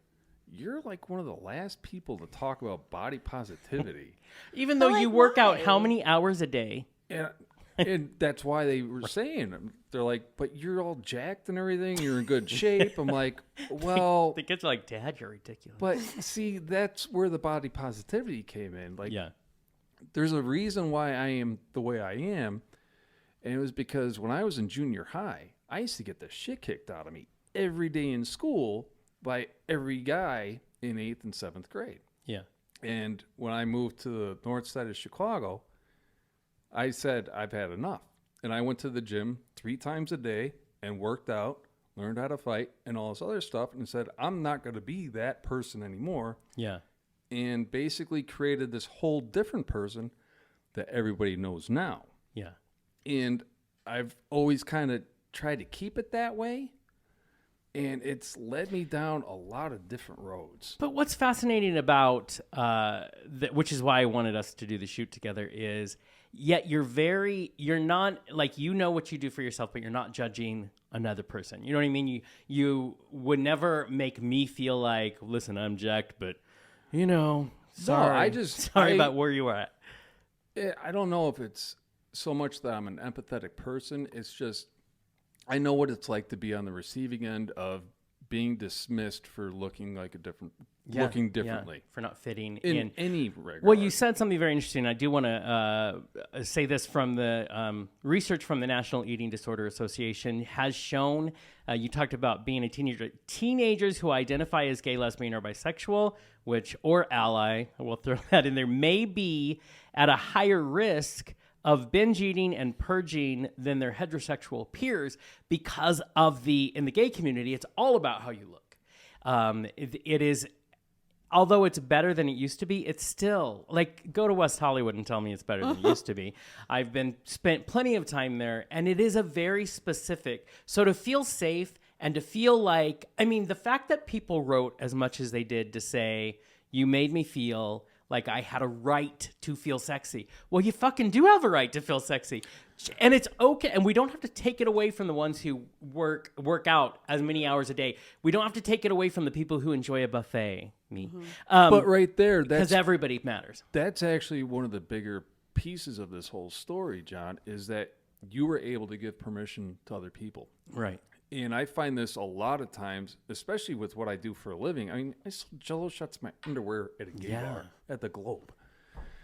Speaker 5: you're like one of the last people to talk about body positivity.
Speaker 1: Even though you work out how many hours a day?
Speaker 5: And that's why they were saying, they're like, but you're all jacked and everything. You're in good shape. I'm like, well.
Speaker 1: The kids are like, Dad, you're ridiculous.
Speaker 5: But see, that's where the body positivity came in. Like,
Speaker 1: yeah.
Speaker 5: There's a reason why I am the way I am. And it was because when I was in junior high, I used to get the shit kicked out of me every day in school by every guy in 8th and 7th grade.
Speaker 1: Yeah.
Speaker 5: And when I moved to the north side of Chicago, I said, I've had enough. And I went to the gym 3 times a day and worked out, learned how to fight and all this other stuff, and said, I'm not going to be that person anymore.
Speaker 1: Yeah.
Speaker 5: And basically created this whole different person that everybody knows now.
Speaker 1: Yeah.
Speaker 5: And I've always kind of tried to keep it that way. And it's led me down a lot of different roads.
Speaker 1: But what's fascinating about, which is why I wanted us to do the shoot together, is yet you're not, like, you know what you do for yourself, but you're not judging another person. You know what I mean? You would never make me feel like, listen, I'm jacked, but, sorry.
Speaker 5: No,
Speaker 1: sorry about where you are at.
Speaker 5: I don't know if it's so much that I'm an empathetic person. It's just, I know what it's like to be on the receiving end of being dismissed for looking like a different looking differently.
Speaker 1: For not fitting
Speaker 5: in any regard.
Speaker 1: Well, you said something very interesting. I do want to say this from the research from the National Eating Disorder Association has shown, you talked about being a teenager, teenagers who identify as gay, lesbian, or bisexual, or ally, I will throw that in there, may be at a higher risk of binge eating and purging than their heterosexual peers because of in the gay community, it's all about how you look. It is, although it's better than it used to be, it's still, like, go to West Hollywood and tell me it's better than it used to be. I've spent plenty of time there, and it is a very specific, so to feel safe and to feel like, I mean, the fact that people wrote as much as they did to say, you made me feel like I had a right to feel sexy. Well, you fucking do have a right to feel sexy. And it's okay. And we don't have to take it away from the ones who work out as many hours a day. We don't have to take it away from the people who enjoy a buffet. Me.
Speaker 5: But right there,
Speaker 1: because everybody matters.
Speaker 5: That's actually one of the bigger pieces of this whole story, John, is that you were able to give permission to other people.
Speaker 1: Right.
Speaker 5: And I find this a lot of times, especially with what I do for a living. I mean, I sell Jell-O shots my underwear at a gay bar at the Globe.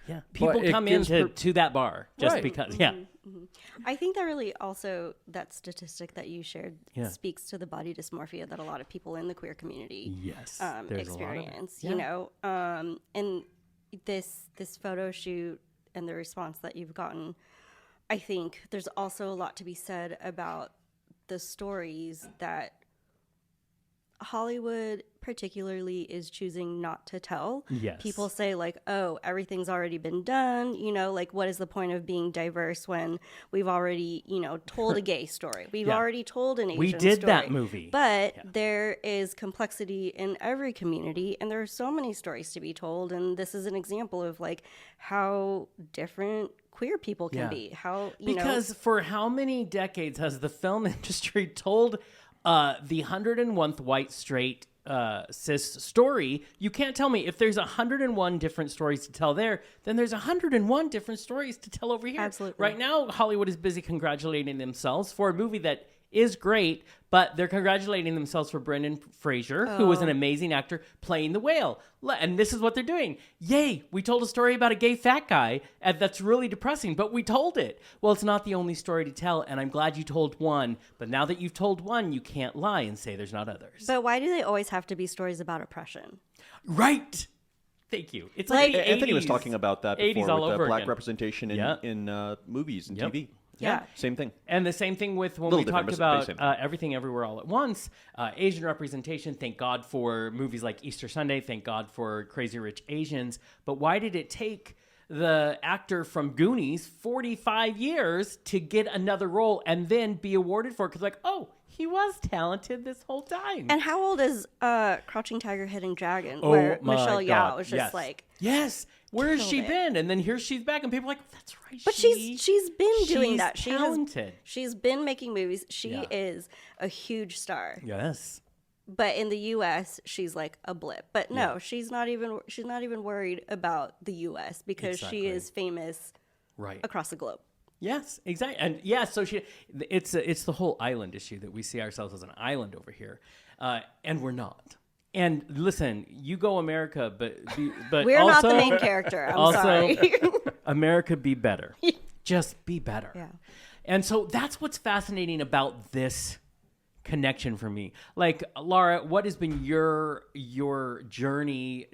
Speaker 1: Yeah, people come to that bar just because. Yeah,
Speaker 3: I think that really also that statistic that you shared speaks to the body dysmorphia that a lot of people in the queer community experience. You know, and this photo shoot and the response that you've gotten, I think there's also a lot to be said about the stories that Hollywood particularly is choosing not to tell.
Speaker 1: Yes.
Speaker 3: People say like, oh, everything's already been done. You know, like what is the point of being diverse when we've already, told a gay story? We've already told an Asian story.
Speaker 1: We did that movie.
Speaker 3: But there is complexity in every community and there are so many stories to be told. And this is an example of like how different queer people can be.
Speaker 1: Because for how many decades has the film industry told the 101th white straight cis story? You can't tell me if there's 101 different stories to tell there, then there's 101 different stories to tell over here.
Speaker 3: Absolutely.
Speaker 1: Right now, Hollywood is busy congratulating themselves for a movie that is great, but they're congratulating themselves for Brendan Fraser, who was an amazing actor playing the whale. And this is what they're doing. Yay, we told a story about a gay fat guy, and that's really depressing, but we told it. Well, it's not the only story to tell, and I'm glad you told one, but now that you've told one, you can't lie and say there's not others.
Speaker 3: But why do they always have to be stories about oppression?
Speaker 1: Right. Thank you. It's like
Speaker 4: Anthony was talking about that before with black
Speaker 1: again.
Speaker 4: Representation in movies and TV.
Speaker 3: Yeah.
Speaker 4: Same thing.
Speaker 1: And the same thing with when we talked about Everything Everywhere All at Once, Asian representation. Thank God for movies like Easter Sunday. Thank God for Crazy Rich Asians. But why did it take the actor from Goonies 45 years to get another role and then be awarded for it? Because he was talented this whole time.
Speaker 3: And how old is Crouching Tiger, Hidden Dragon, where Michelle Yeoh was just like...
Speaker 1: Yes. Where has she been? And then here she's back, and people are like, that's right.
Speaker 3: But she's been doing that.
Speaker 1: Talented.
Speaker 3: She's been making movies. She is a huge star.
Speaker 1: Yes.
Speaker 3: But in the U.S., she's like a blip. But no, she's not even worried about the U.S. because she is famous across the globe.
Speaker 1: Yes, exactly. And so it's the whole island issue that we see ourselves as an island over here, and we're not. And listen, you go America, but
Speaker 3: we're
Speaker 1: also,
Speaker 3: not the main character. I'm sorry.
Speaker 1: America, be better. Just be better.
Speaker 3: Yeah.
Speaker 1: And so that's what's fascinating about this connection for me. Like, Lara, what has been your journey?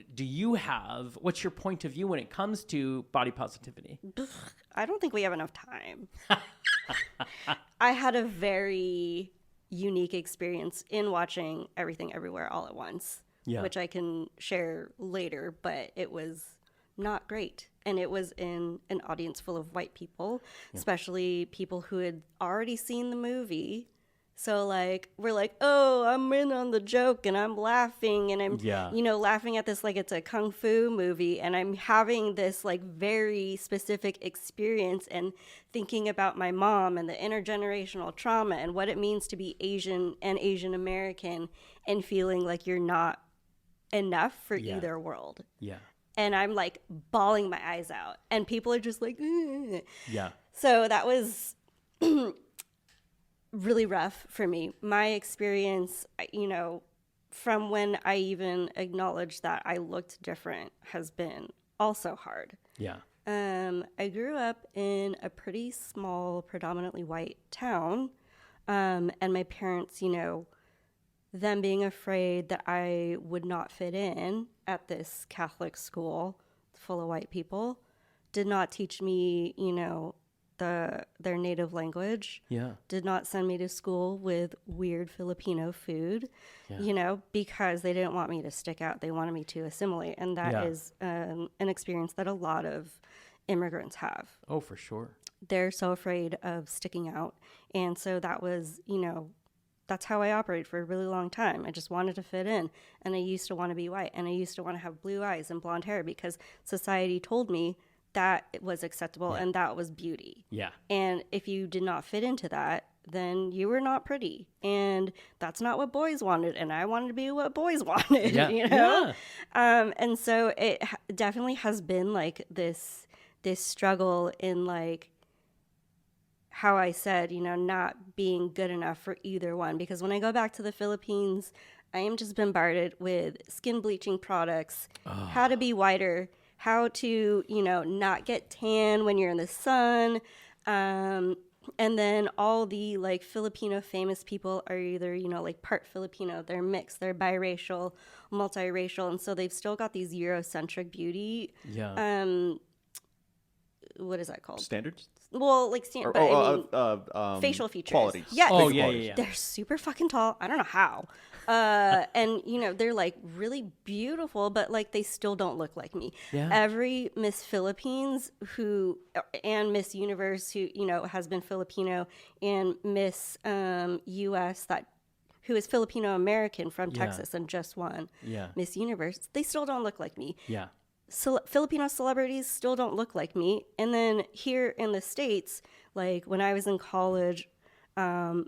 Speaker 1: What's your point of view when it comes to body positivity?
Speaker 3: I don't think we have enough time. I had a very unique experience in watching Everything Everywhere All at Once, which I can share later, but it was not great. And it was in an audience full of white people, especially people who had already seen the movie. So we're like, oh, I'm in on the joke and I'm laughing and I'm, laughing at this like it's a kung fu movie. And I'm having this very specific experience and thinking about my mom and the intergenerational trauma and what it means to be Asian and Asian American and feeling like you're not enough for either world.
Speaker 1: Yeah.
Speaker 3: And I'm bawling my eyes out and people are just like, ugh.
Speaker 1: Yeah.
Speaker 3: So that was really rough for me. My experience, from when I even acknowledged that I looked different has been also hard.
Speaker 1: Yeah.
Speaker 3: I grew up in a pretty small, predominantly white town. And my parents, you know, them being afraid that I would not fit in at this Catholic school full of white people, did not teach me, you know, their native language.
Speaker 1: Yeah.
Speaker 3: Did not send me to school with weird Filipino food,
Speaker 1: Yeah.
Speaker 3: you know, because they didn't want me to stick out. They wanted me to assimilate. And that is an experience that a lot of immigrants have.
Speaker 1: Oh, for sure.
Speaker 3: They're so afraid of sticking out. And so that was, you know, that's how I operated for a really long time. I just wanted to fit in. And I used to want to be white. And I used to want to have blue eyes and blonde hair because society told me that it was acceptable and that was beauty.
Speaker 1: Yeah.
Speaker 3: And if you did not fit into that, then you were not pretty. And that's not what boys wanted. And I wanted to be what boys wanted, you know?
Speaker 1: Yeah.
Speaker 3: And so it definitely has been like this struggle in like, how I said, you know, not being good enough for either one. Because when I go back to the Philippines, I am just bombarded with skin bleaching products, how to be whiter, how to, you know, not get tan when you're in the sun. And then all the like Filipino famous people are either, you know, like part Filipino, they're mixed, they're biracial, multiracial. And so they've still got these Eurocentric beauty.
Speaker 1: Yeah.
Speaker 3: What is that called?
Speaker 4: Standards?
Speaker 3: Well, like, facial features.
Speaker 4: Qualities.
Speaker 3: Yes.
Speaker 1: Oh, yeah.
Speaker 3: They're super fucking tall. I don't know how. And, you know, they're, like, really beautiful, but, like, they still don't look like me.
Speaker 1: Yeah.
Speaker 3: Every Miss Philippines and Miss Universe who, you know, has been Filipino, and Miss U.S. who is Filipino-American from Texas and just won Miss Universe, they still don't look like me.
Speaker 1: Yeah.
Speaker 3: Filipino celebrities still don't look like me. And then here in the States, like when I was in college and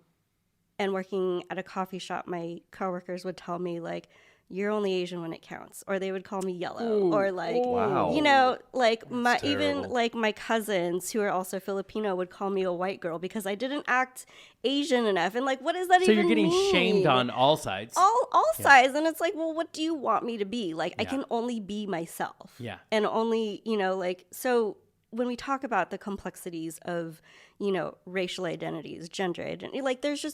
Speaker 3: working at a coffee shop, my coworkers would tell me like, you're only Asian when it counts, or they would call me yellow. Or like, you know, like even like my cousins who are also Filipino would call me a white girl because I didn't act Asian enough. And like, what does that even mean? So
Speaker 1: you're getting shamed on all sides.
Speaker 3: All sides. And it's like, well, what do you want me to be? Like, I can only be myself.
Speaker 1: Yeah.
Speaker 3: And only, you know, like, so when we talk about the complexities of, you know, racial identities, gender identity, like there's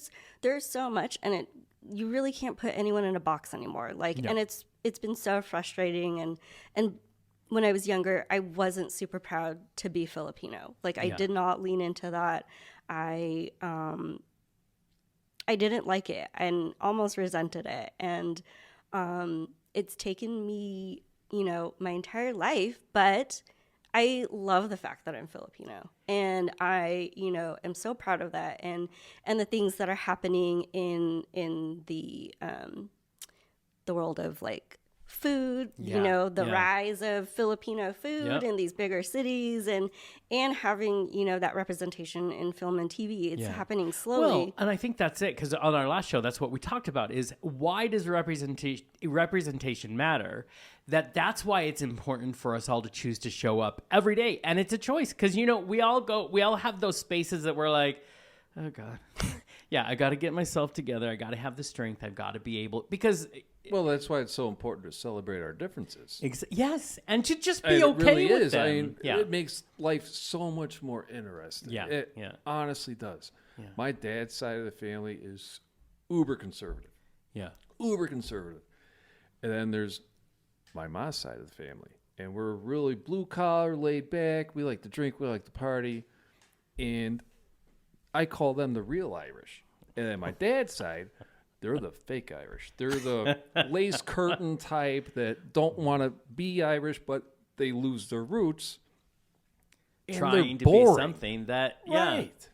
Speaker 3: so much, and you really can't put anyone in a box anymore. Like, and it's been so frustrating. And when I was younger, I wasn't super proud to be Filipino. Like, I did not lean into that. I didn't like it and almost resented it. And it's taken me, you know, my entire life, but I love the fact that I'm Filipino, and I, you know, am so proud of that, and the things that are happening in the world of like food, you know, the rise of Filipino food in these bigger cities, and having, you know, that representation in film and TV. It's happening slowly.
Speaker 1: Well, and I think that's it, because on our last show, that's what we talked about, is why does representation matter? That's why it's important for us all to choose to show up every day. And it's a choice, because, you know, we all have those spaces that we're like, oh God, I got to get myself together. I got to have the strength. I've got to be able, because...
Speaker 5: Well, that's why it's so important to celebrate our differences.
Speaker 1: Yes, and to just be okay
Speaker 5: really
Speaker 1: with
Speaker 5: is.
Speaker 1: them.
Speaker 5: I mean, it makes life so much more interesting. It honestly does. Yeah. My dad's side of the family is uber conservative.
Speaker 1: Yeah.
Speaker 5: Uber conservative. And then there's my mom's side of the family. And we're really blue collar, laid back. We like to drink. We like to party. And I call them the real Irish. And then my dad's side... They're the fake Irish. They're the lace curtain type that don't want to be Irish, but they lose their roots.
Speaker 1: Trying to be something that,
Speaker 5: right.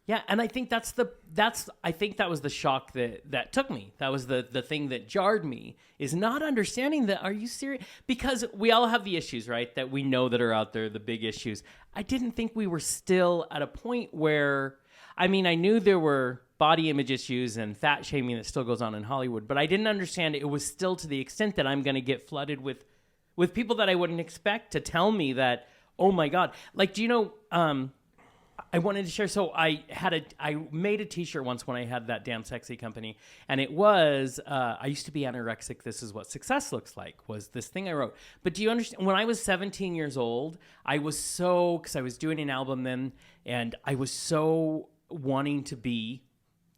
Speaker 1: Yeah, and I think I think that was the shock that took me. That was the thing that jarred me, is not understanding that. Are you serious? Because we all have the issues, right, that we know that are out there, the big issues. I didn't think we were still at a point where, I mean, I knew there were body image issues and fat shaming that still goes on in Hollywood, but I didn't understand it was still to the extent that I'm going to get flooded with people that I wouldn't expect to tell me that, oh my God. Like, do you know, I wanted to share. So I made a T-shirt once when I had that Damn Sexy company, and it was I used to be anorexic. This is what success looks like. Was this thing I wrote? But do you understand? When I was 17 years old, I was because I was doing an album then, and I was so wanting to be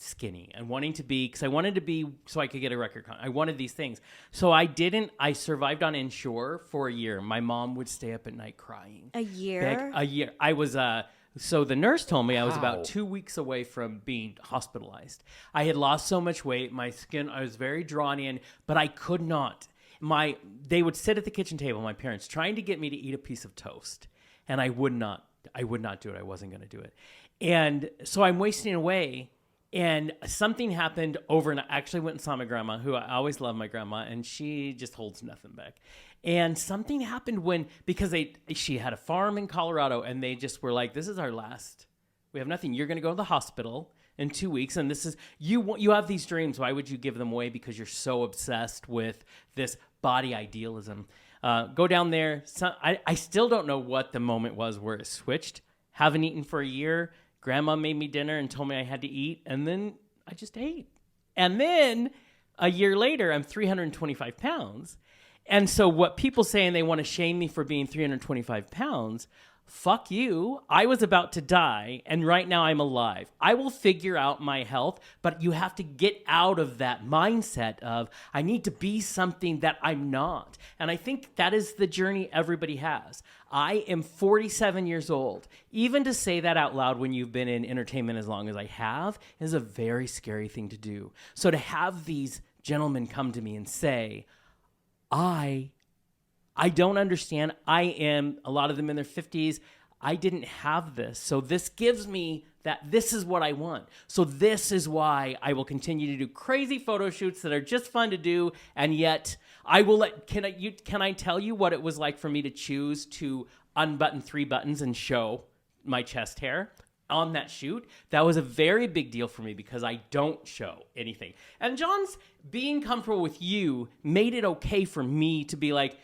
Speaker 1: skinny and wanting to be because I wanted to be so I could get a record I wanted these things. So I survived on Ensure for a year. My mom would stay up at night crying.
Speaker 3: A year?
Speaker 1: A year. I was so the nurse told me I was about 2 weeks away from being hospitalized. I had lost so much weight. My skin, I was very drawn in, but I could not. They would sit at the kitchen table, my parents, trying to get me to eat a piece of toast. And I would not do it. I wasn't going to do it. And so I'm wasting away. And something happened overnight. I actually went and saw my grandma, who I always love my grandma, and she just holds nothing back. And something happened because she had a farm in Colorado, and they just were like, this is our last. We have nothing. You're going to go to the hospital in 2 weeks, and this is, you have these dreams. Why would you give them away? Because you're so obsessed with this body idealism. Go down there. I still don't know what the moment was where it switched. Haven't eaten for a year. Grandma made me dinner and told me I had to eat, and then I just ate. And then a year later, I'm 325 pounds. And so what people say, and they want to shame me for being 325 pounds, fuck you. I was about to die, and right now I'm alive. I will figure out my health, but you have to get out of that mindset of, I need to be something that I'm not. And I think that is the journey everybody has. I am 47 years old. Even to say that out loud when you've been in entertainment as long as I have is a very scary thing to do. So to have these gentlemen come to me and say, I don't understand. A lot of them in their 50s. I didn't have this. So this gives me that this is what I want. So this is why I will continue to do crazy photo shoots that are just fun to do. And yet I will can I tell you what it was like for me to choose to unbutton 3 buttons and show my chest hair on that shoot? That was a very big deal for me because I don't show anything. And John's being comfortable with you made it okay for me to be like,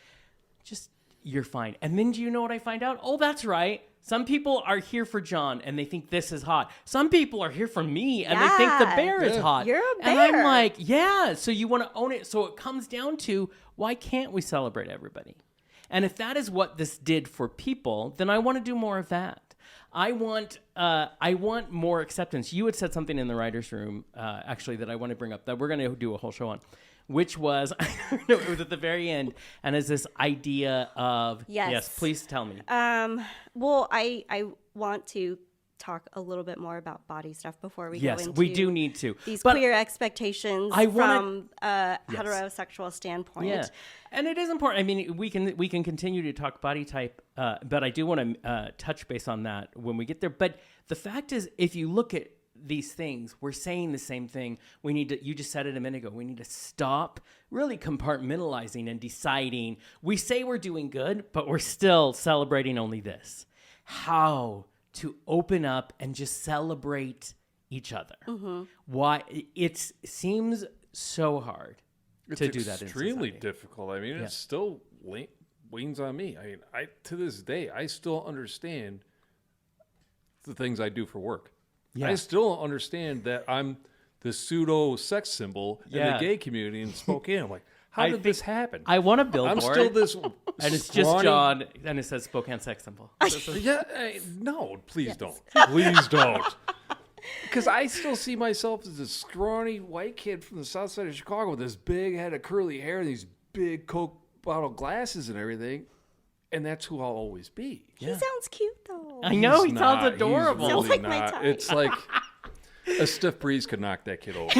Speaker 1: just, you're fine. And then do you know what I find out? Oh, that's right. Some people are here for John and they think this is hot. Some people are here for me and they think the bear is hot.
Speaker 3: You're a bear.
Speaker 1: And I'm like, yeah. So you want to own it. So it comes down to, why can't we celebrate everybody? And if that is what this did for people, then I want to do more of that. I want more acceptance. You had said something in the writer's room, actually, that I want to bring up that we're going to do a whole show on, which was, it was at the very end, and is this idea of, yes, please tell me.
Speaker 3: Well, I want to talk a little bit more about body stuff before we go into
Speaker 1: we do need to.
Speaker 3: These queer expectations from a heterosexual standpoint.
Speaker 1: Yeah. And it is important. I mean, we can continue to talk body type, but I do want to touch base on that when we get there. But the fact is, if you look at these things, we're saying the same thing. We need to, you just said it a minute ago, we need to stop really compartmentalizing and deciding. We say we're doing good, but we're still celebrating only this. How to open up and just celebrate each other. Mm-hmm. Why it seems so hard to do that. It's
Speaker 5: extremely difficult. I mean, it still leans on me. I mean, to this day, I still understand the things I do for work. Yeah. I still understand that I'm the pseudo sex symbol in the gay community in Spokane. I'm like, how did this happen?
Speaker 1: I want a billboard.
Speaker 5: I'm still this,
Speaker 1: and it's just John, and it says Spokane sex symbol.
Speaker 5: No, please don't. Please don't. Because I still see myself as a scrawny white kid from the south side of Chicago with this big head of curly hair, and these big Coke bottle glasses and everything. And that's who I'll always be.
Speaker 3: He sounds cute, though.
Speaker 1: I know. He sounds adorable.
Speaker 3: Sounds like my type.
Speaker 5: It's like a stiff breeze could knock that kid over.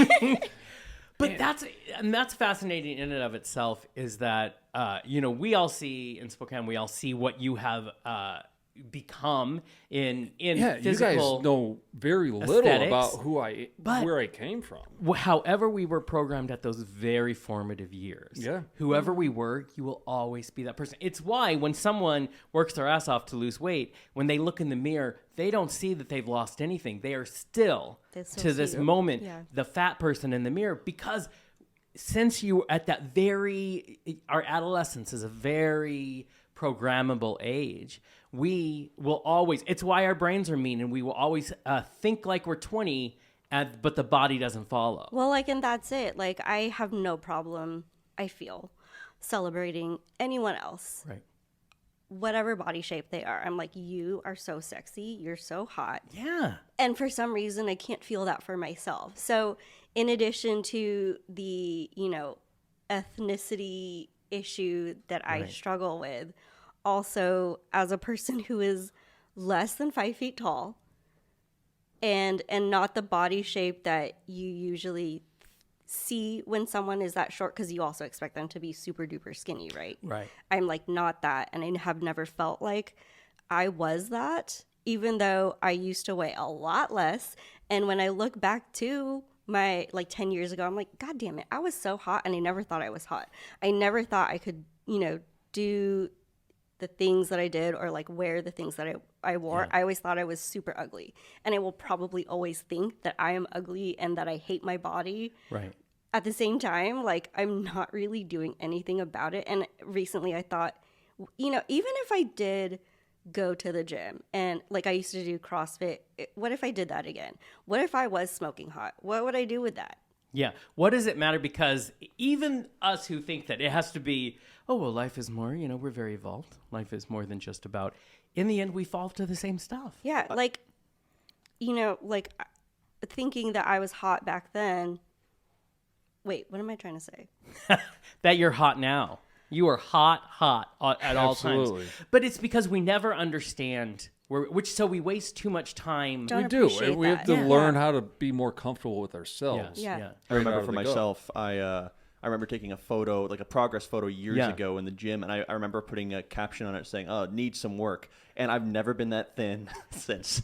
Speaker 1: But that's fascinating in and of itself, is that, we all see in Spokane, we all see what you have become in physical.
Speaker 5: You guys know very little
Speaker 1: aesthetics,
Speaker 5: about where I came from.
Speaker 1: However we were programmed at those very formative years.
Speaker 5: Yeah.
Speaker 1: Whoever we were, you will always be that person. It's why when someone works their ass off to lose weight, when they look in the mirror, they don't see that they've lost anything. They are still to this moment, the fat person in the mirror, because since you at that our adolescence is a very programmable age. we will always, it's why our brains are mean, and we will always think like we're 20, but the body doesn't follow.
Speaker 3: Well, like, and that's it. Like, I have no problem, I feel, celebrating anyone else.
Speaker 1: Right.
Speaker 3: Whatever body shape they are. I'm like, you are so sexy. You're so hot.
Speaker 1: Yeah.
Speaker 3: And for some reason, I can't feel that for myself. So in addition to the, ethnicity issue that I struggle with, also as a person who is less than 5 feet tall and not the body shape that you usually see when someone is that short, because you also expect them to be super duper skinny, right?
Speaker 1: Right.
Speaker 3: I'm like not that, and I have never felt like I was that, even though I used to weigh a lot less. And when I look back to my 10 years ago, I'm like, God damn it, I was so hot, and I never thought I was hot. I never thought I could, do the things that I did or wear the things that I wore.
Speaker 1: Yeah.
Speaker 3: I always thought I was super ugly, and I will probably always think that I am ugly and that I hate my body.
Speaker 1: Right.
Speaker 3: At the same time, I'm not really doing anything about it. And recently I thought, even if I did go to the gym and I used to do CrossFit, what if I did that again? What if I was smoking hot? What would I do with that?
Speaker 1: Yeah. What does it matter? Because even us who think that it has to be, oh, well, life is more, we're very evolved. Life is more than just about, in the end, we fall to the same stuff.
Speaker 3: Yeah. Thinking that I was hot back then. Wait, what am I trying to say?
Speaker 1: That you're hot now. You are hot at all times. But it's because we never understand, so we waste too much time.
Speaker 3: Don't
Speaker 5: we do.
Speaker 3: appreciate
Speaker 5: We have
Speaker 3: that.
Speaker 5: to
Speaker 3: Yeah.
Speaker 5: learn how to be more comfortable with ourselves.
Speaker 1: Yes,
Speaker 3: Yeah.
Speaker 4: I remember
Speaker 5: out
Speaker 4: for
Speaker 5: of the go.
Speaker 4: myself, I remember taking a photo, a progress photo years
Speaker 1: Yeah.
Speaker 4: ago in the gym, and I remember putting a caption on it saying, "Oh, needs some work." And I've never been that thin since.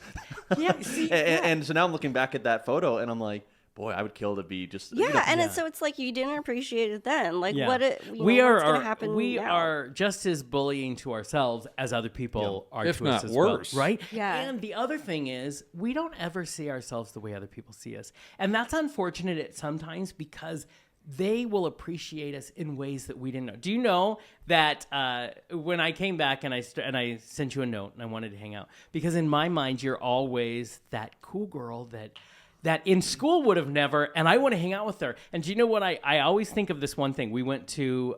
Speaker 1: Yeah, see,
Speaker 4: and so now I'm looking back at that photo, and I'm like, boy, I would kill to be just.
Speaker 3: Yeah, and so it's like you didn't appreciate it then. What's going to happen
Speaker 1: we
Speaker 3: now?
Speaker 1: are just as bullying to ourselves as other people are
Speaker 5: If
Speaker 1: to
Speaker 5: not
Speaker 1: us as
Speaker 5: worse.
Speaker 1: well, right?
Speaker 3: Yeah.
Speaker 1: And the other thing is, we don't ever see ourselves the way other people see us, and that's unfortunate at sometimes because they will appreciate us in ways that we didn't know. Do you know that when I came back and I sent you a note and I wanted to hang out, because in my mind you're always that cool girl that in school would have never, and I want to hang out with her. And do you know what? I always think of this one thing. We went to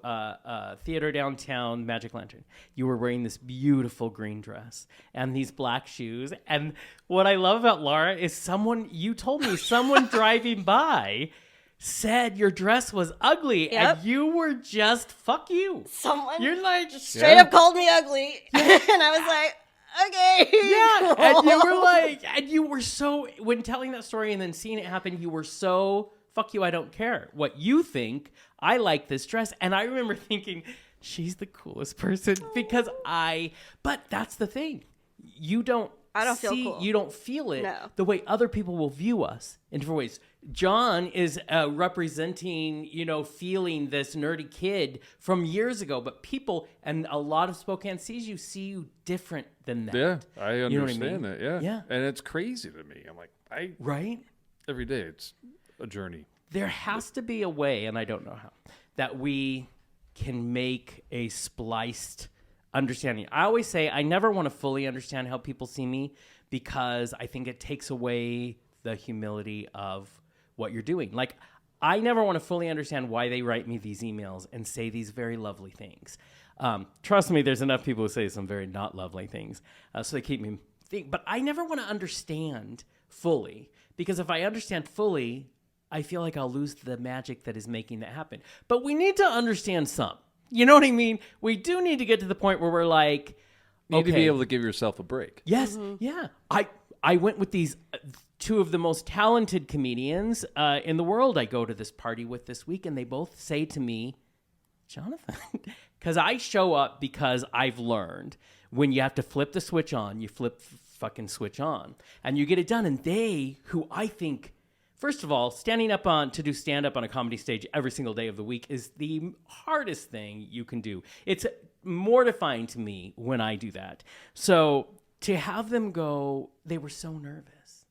Speaker 1: theater downtown, Magic Lantern. You were wearing this beautiful green dress and these black shoes. And what I love about Lara is you told me someone driving by said your dress was ugly.
Speaker 3: Yep.
Speaker 1: And you were just, fuck you.
Speaker 3: Someone
Speaker 1: You're like,
Speaker 3: straight up called me ugly. And I was like, okay.
Speaker 1: yeah, and you were like, and you were so, when telling that story and then seeing it happen, you were so, fuck you, I don't care what you think. I like this dress. And I remember thinking, she's the coolest person but that's the thing. I don't feel cool. You don't feel it the way other people will view us in different ways. John is representing, feeling this nerdy kid from years ago, but people and a lot of Spokane see you different than that.
Speaker 5: Yeah, I understand
Speaker 1: You know what I mean?
Speaker 5: that. Yeah.
Speaker 1: Yeah.
Speaker 5: And it's crazy to me. I'm like,
Speaker 1: right?
Speaker 5: Every day it's a journey.
Speaker 1: There has to be a way, and I don't know how, that we can make a spliced understanding. I always say I never want to fully understand how people see me because I think it takes away the humility of what you're doing. Like, I never want to fully understand why they write me these emails and say these very lovely things. Trust me, there's enough people who say some very not lovely things, so they keep me thinking. But I never want to understand fully, because if I understand fully, I feel like I'll lose the magic that is making that happen. But we need to understand some. You know what I mean? We do need to get to the point where we're like,
Speaker 5: You need to be able to give yourself a break.
Speaker 1: Yes, yeah. I went with these two of the most talented comedians in the world I go to this party with this week, and they both say to me, Jonathan, because I show up because I've learned when you have to flip the switch on, you fucking switch on, and you get it done. And they, who I think, first of all, standing up to do stand-up on a comedy stage every single day of the week is the hardest thing you can do. It's mortifying to me when I do that. So to have them go, they were so nervous.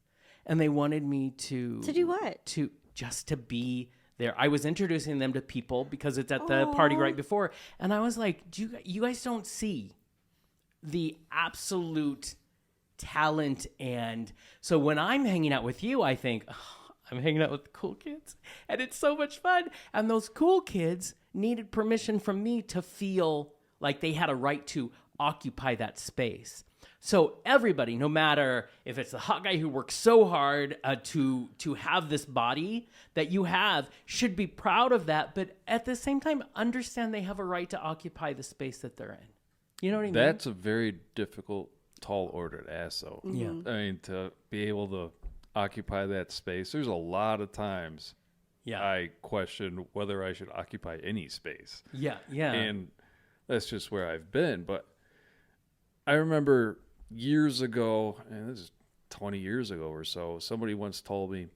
Speaker 1: And they wanted me to
Speaker 3: do what?
Speaker 1: To be there. I was introducing them to people because it's at the party right before. And I was like, you guys don't see the absolute talent. And so when I'm hanging out with you, I think, oh, I'm hanging out with the cool kids and it's so much fun. And those cool kids needed permission from me to feel like they had a right to occupy that space. So everybody, no matter if it's the hot guy who works so hard to have this body that you have, should be proud of that. But at the same time, understand they have a right to occupy the space that they're in. You know what I mean?
Speaker 5: That's a very difficult, tall order to ask, though.
Speaker 1: Yeah.
Speaker 5: I mean, to be able to occupy that space, there's a lot of times I question whether I should occupy any space.
Speaker 1: Yeah, yeah.
Speaker 5: And that's just where I've been. But I remember years ago, and this is 20 years ago or so, somebody once told me,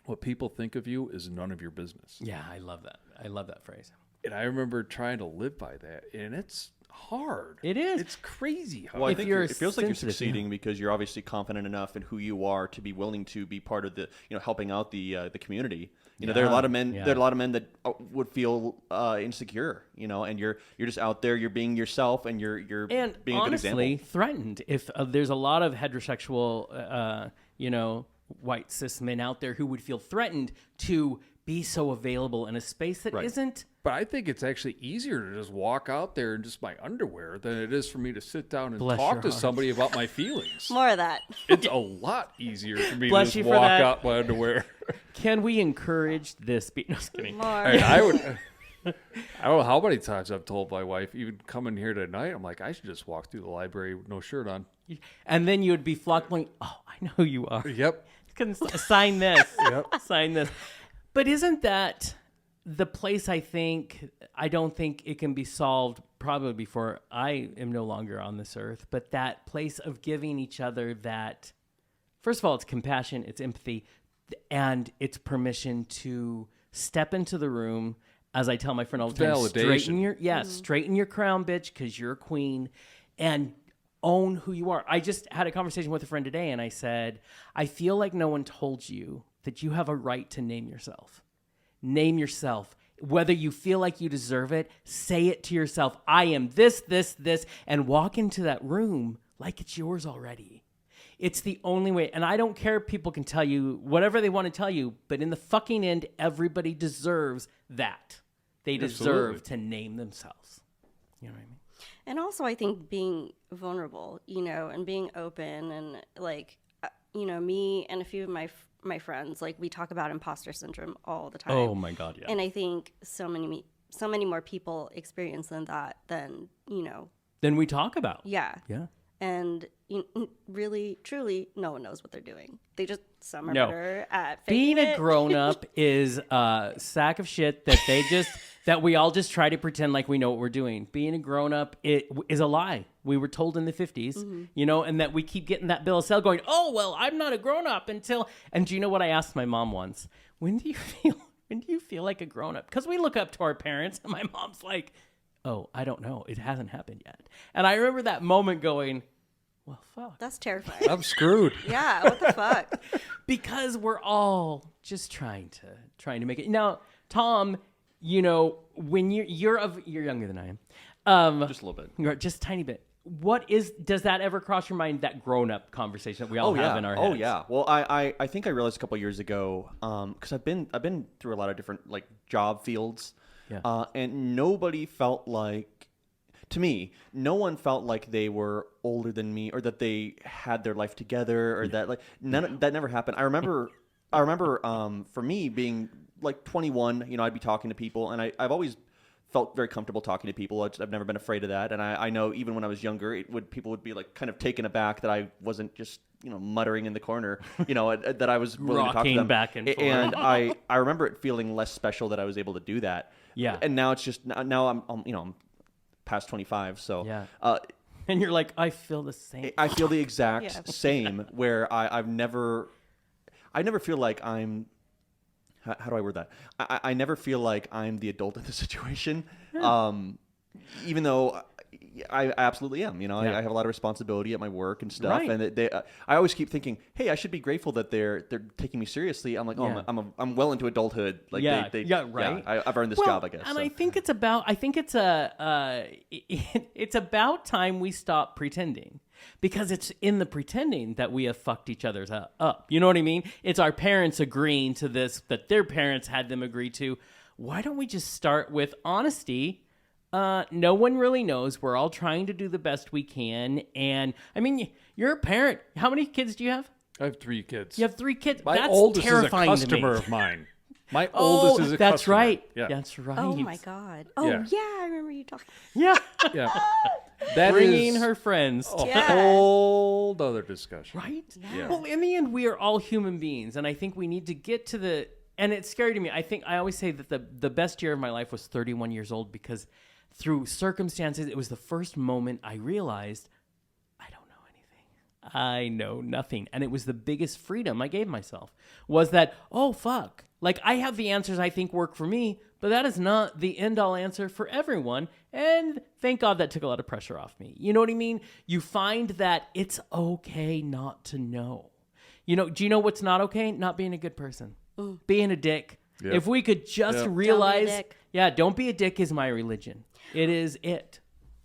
Speaker 5: what people think of you is none of your business.
Speaker 1: Yeah, I love that. I love that phrase.
Speaker 5: And I remember trying to live by that, and it's hard.
Speaker 1: It is.
Speaker 5: It's crazy hard.
Speaker 4: Well, I think
Speaker 1: you're
Speaker 4: it feels like you're
Speaker 1: sensitive,
Speaker 4: succeeding because you're obviously confident enough in who you are to be willing to be part of the, helping out the community. There are a lot of men.
Speaker 1: Yeah.
Speaker 4: There are a lot of men that would feel insecure. And you're just out there. You're being yourself, and you're
Speaker 1: And
Speaker 4: being a good example.
Speaker 1: honestly, threatened. If there's a lot of heterosexual, white cis men out there who would feel threatened to be so available in a space that
Speaker 4: Right.
Speaker 1: isn't.
Speaker 5: But I think it's actually easier to just walk out there in just my underwear than it is for me to sit down and
Speaker 1: Bless
Speaker 5: talk
Speaker 1: your
Speaker 5: to
Speaker 1: heart.
Speaker 5: somebody about my feelings.
Speaker 3: More of that.
Speaker 5: It's a lot easier for me
Speaker 1: Bless
Speaker 5: to
Speaker 1: you
Speaker 5: just
Speaker 1: for
Speaker 5: walk
Speaker 1: that.
Speaker 5: out my underwear.
Speaker 1: Can we encourage this? No, just kidding.
Speaker 3: More.
Speaker 5: I would. I don't know how many times I've told my wife, even coming here tonight, I'm like, I should just walk through the library with no shirt on.
Speaker 1: And then you would be flocked going, oh, I know who you are.
Speaker 5: Yep.
Speaker 1: Sign this.
Speaker 5: Yep.
Speaker 1: Sign this. But isn't that the place I don't think it can be solved probably before I am no longer on this earth, but that place of giving each other that, first of all, it's compassion, it's empathy, and it's permission to step into the room, as I tell my friend all the time,
Speaker 5: Validation.
Speaker 1: straighten your crown, bitch, because you're a queen, and own who you are. I just had a conversation with a friend today, and I said, I feel like no one told you that you have a right to name yourself. Name yourself. Whether you feel like you deserve it, say it to yourself. I am this, and walk into that room like it's yours already. It's the only way. And I don't care if people can tell you whatever they want to tell you, but in the fucking end, everybody deserves that. They deserve
Speaker 5: Absolutely.
Speaker 1: to name themselves. You know what I mean?
Speaker 3: And also, I think being vulnerable, and being open, and me and a few of my friends, we talk about imposter syndrome all the time.
Speaker 1: Oh my God, yeah.
Speaker 3: And I think so many more people experience that than
Speaker 1: Then we talk about.
Speaker 3: Yeah.
Speaker 1: Yeah.
Speaker 3: And really, truly, no one knows what they're doing. They just some are
Speaker 1: No.
Speaker 3: better at
Speaker 1: Being
Speaker 3: faking
Speaker 1: a
Speaker 3: it.
Speaker 1: grown up is a sack of shit that that we all just try to pretend like we know what we're doing. Being a grown up is a lie. We were told in the 50s, and that we keep getting that bill of sale going, oh, well, I'm not a grown up until. And do you know what I asked my mom once? When do you feel like a grown up? Because we look up to our parents, and my mom's like, oh, I don't know. It hasn't happened yet. And I remember that moment going, well, fuck.
Speaker 3: That's terrifying.
Speaker 5: I'm screwed.
Speaker 3: Yeah, what the fuck?
Speaker 1: Because we're all just trying to make it. Now, Tom, when you're younger than I am.
Speaker 4: Just a little bit.
Speaker 1: You're just a tiny bit. Does that ever cross your mind, that grown-up conversation that we all have in our heads?
Speaker 4: Oh yeah. Well, I think I realized a couple years ago, because I've been through a lot of different job fields, and nobody felt like, to me, no one felt like they were older than me or that they had their life together or that that never happened. I remember for me being 21, I'd be talking to people, and I've always felt very comfortable talking to people. I've never been afraid of that. And I know even when I was younger, people would be kind of taken aback that I wasn't just, muttering in the corner, that I was willing to talk to
Speaker 1: Rocking
Speaker 4: them.
Speaker 1: back and forth.
Speaker 4: And I remember it feeling less special that I was able to do that.
Speaker 1: Yeah.
Speaker 4: And now it's just, now I'm past 25. So,
Speaker 1: Yeah. And you're like, I feel the same.
Speaker 4: I feel the exact
Speaker 3: Yeah.
Speaker 4: same where I never feel like I'm, how do I word that? I never feel like I'm the adult in the situation. Even though, I absolutely am. I have a lot of responsibility at my work and stuff,
Speaker 1: Right.
Speaker 4: and I always keep thinking, hey, I should be grateful that they're taking me seriously. I'm like,
Speaker 1: Yeah.
Speaker 4: I'm well into adulthood. Like,
Speaker 1: Yeah.
Speaker 4: they,
Speaker 1: Yeah, right.
Speaker 4: I've earned this job, I guess.
Speaker 1: And
Speaker 4: so.
Speaker 1: I think it's it's about time we stop pretending, because it's in the pretending that we have fucked each other's up. You know what I mean? It's our parents agreeing to this that their parents had them agree to. Why don't we just start with honesty? No one really knows. We're all trying to do the best we can. And I mean, you're a parent. How many kids do you have?
Speaker 5: I have 3 kids.
Speaker 1: You have 3 kids.
Speaker 5: My
Speaker 1: That's
Speaker 5: oldest
Speaker 1: terrifying
Speaker 5: is a customer
Speaker 1: to me.
Speaker 5: of mine. My oldest is a
Speaker 1: that's
Speaker 5: customer.
Speaker 1: right.
Speaker 5: Yeah.
Speaker 1: That's right.
Speaker 3: Oh my God. Oh
Speaker 5: Yeah.
Speaker 3: yeah, I remember you talking.
Speaker 1: Yeah.
Speaker 5: Yeah. That
Speaker 1: Bringing
Speaker 5: is
Speaker 1: her friends.
Speaker 5: a
Speaker 3: Yeah.
Speaker 5: whole other discussion.
Speaker 1: Right?
Speaker 5: Yeah.
Speaker 1: Well, in the end, we are all human beings, and I think we need to get to the. And it's scary to me. I always say that the best year of my life was 31 years old, because through circumstances, it was the first moment I realized I don't know anything. I know nothing, and it was the biggest freedom I gave myself. Was that, oh fuck, like I have the answers I think work for me, but that is not the end all answer for everyone. And thank God that took a lot of pressure off me. You know what I mean? You find that it's okay not to know. Do you know what's not okay? Not being a good person. Being a dick.
Speaker 5: Yep.
Speaker 1: If we could just
Speaker 5: Yep.
Speaker 1: realize,
Speaker 3: dick.
Speaker 1: don't be a dick is my religion. It is it.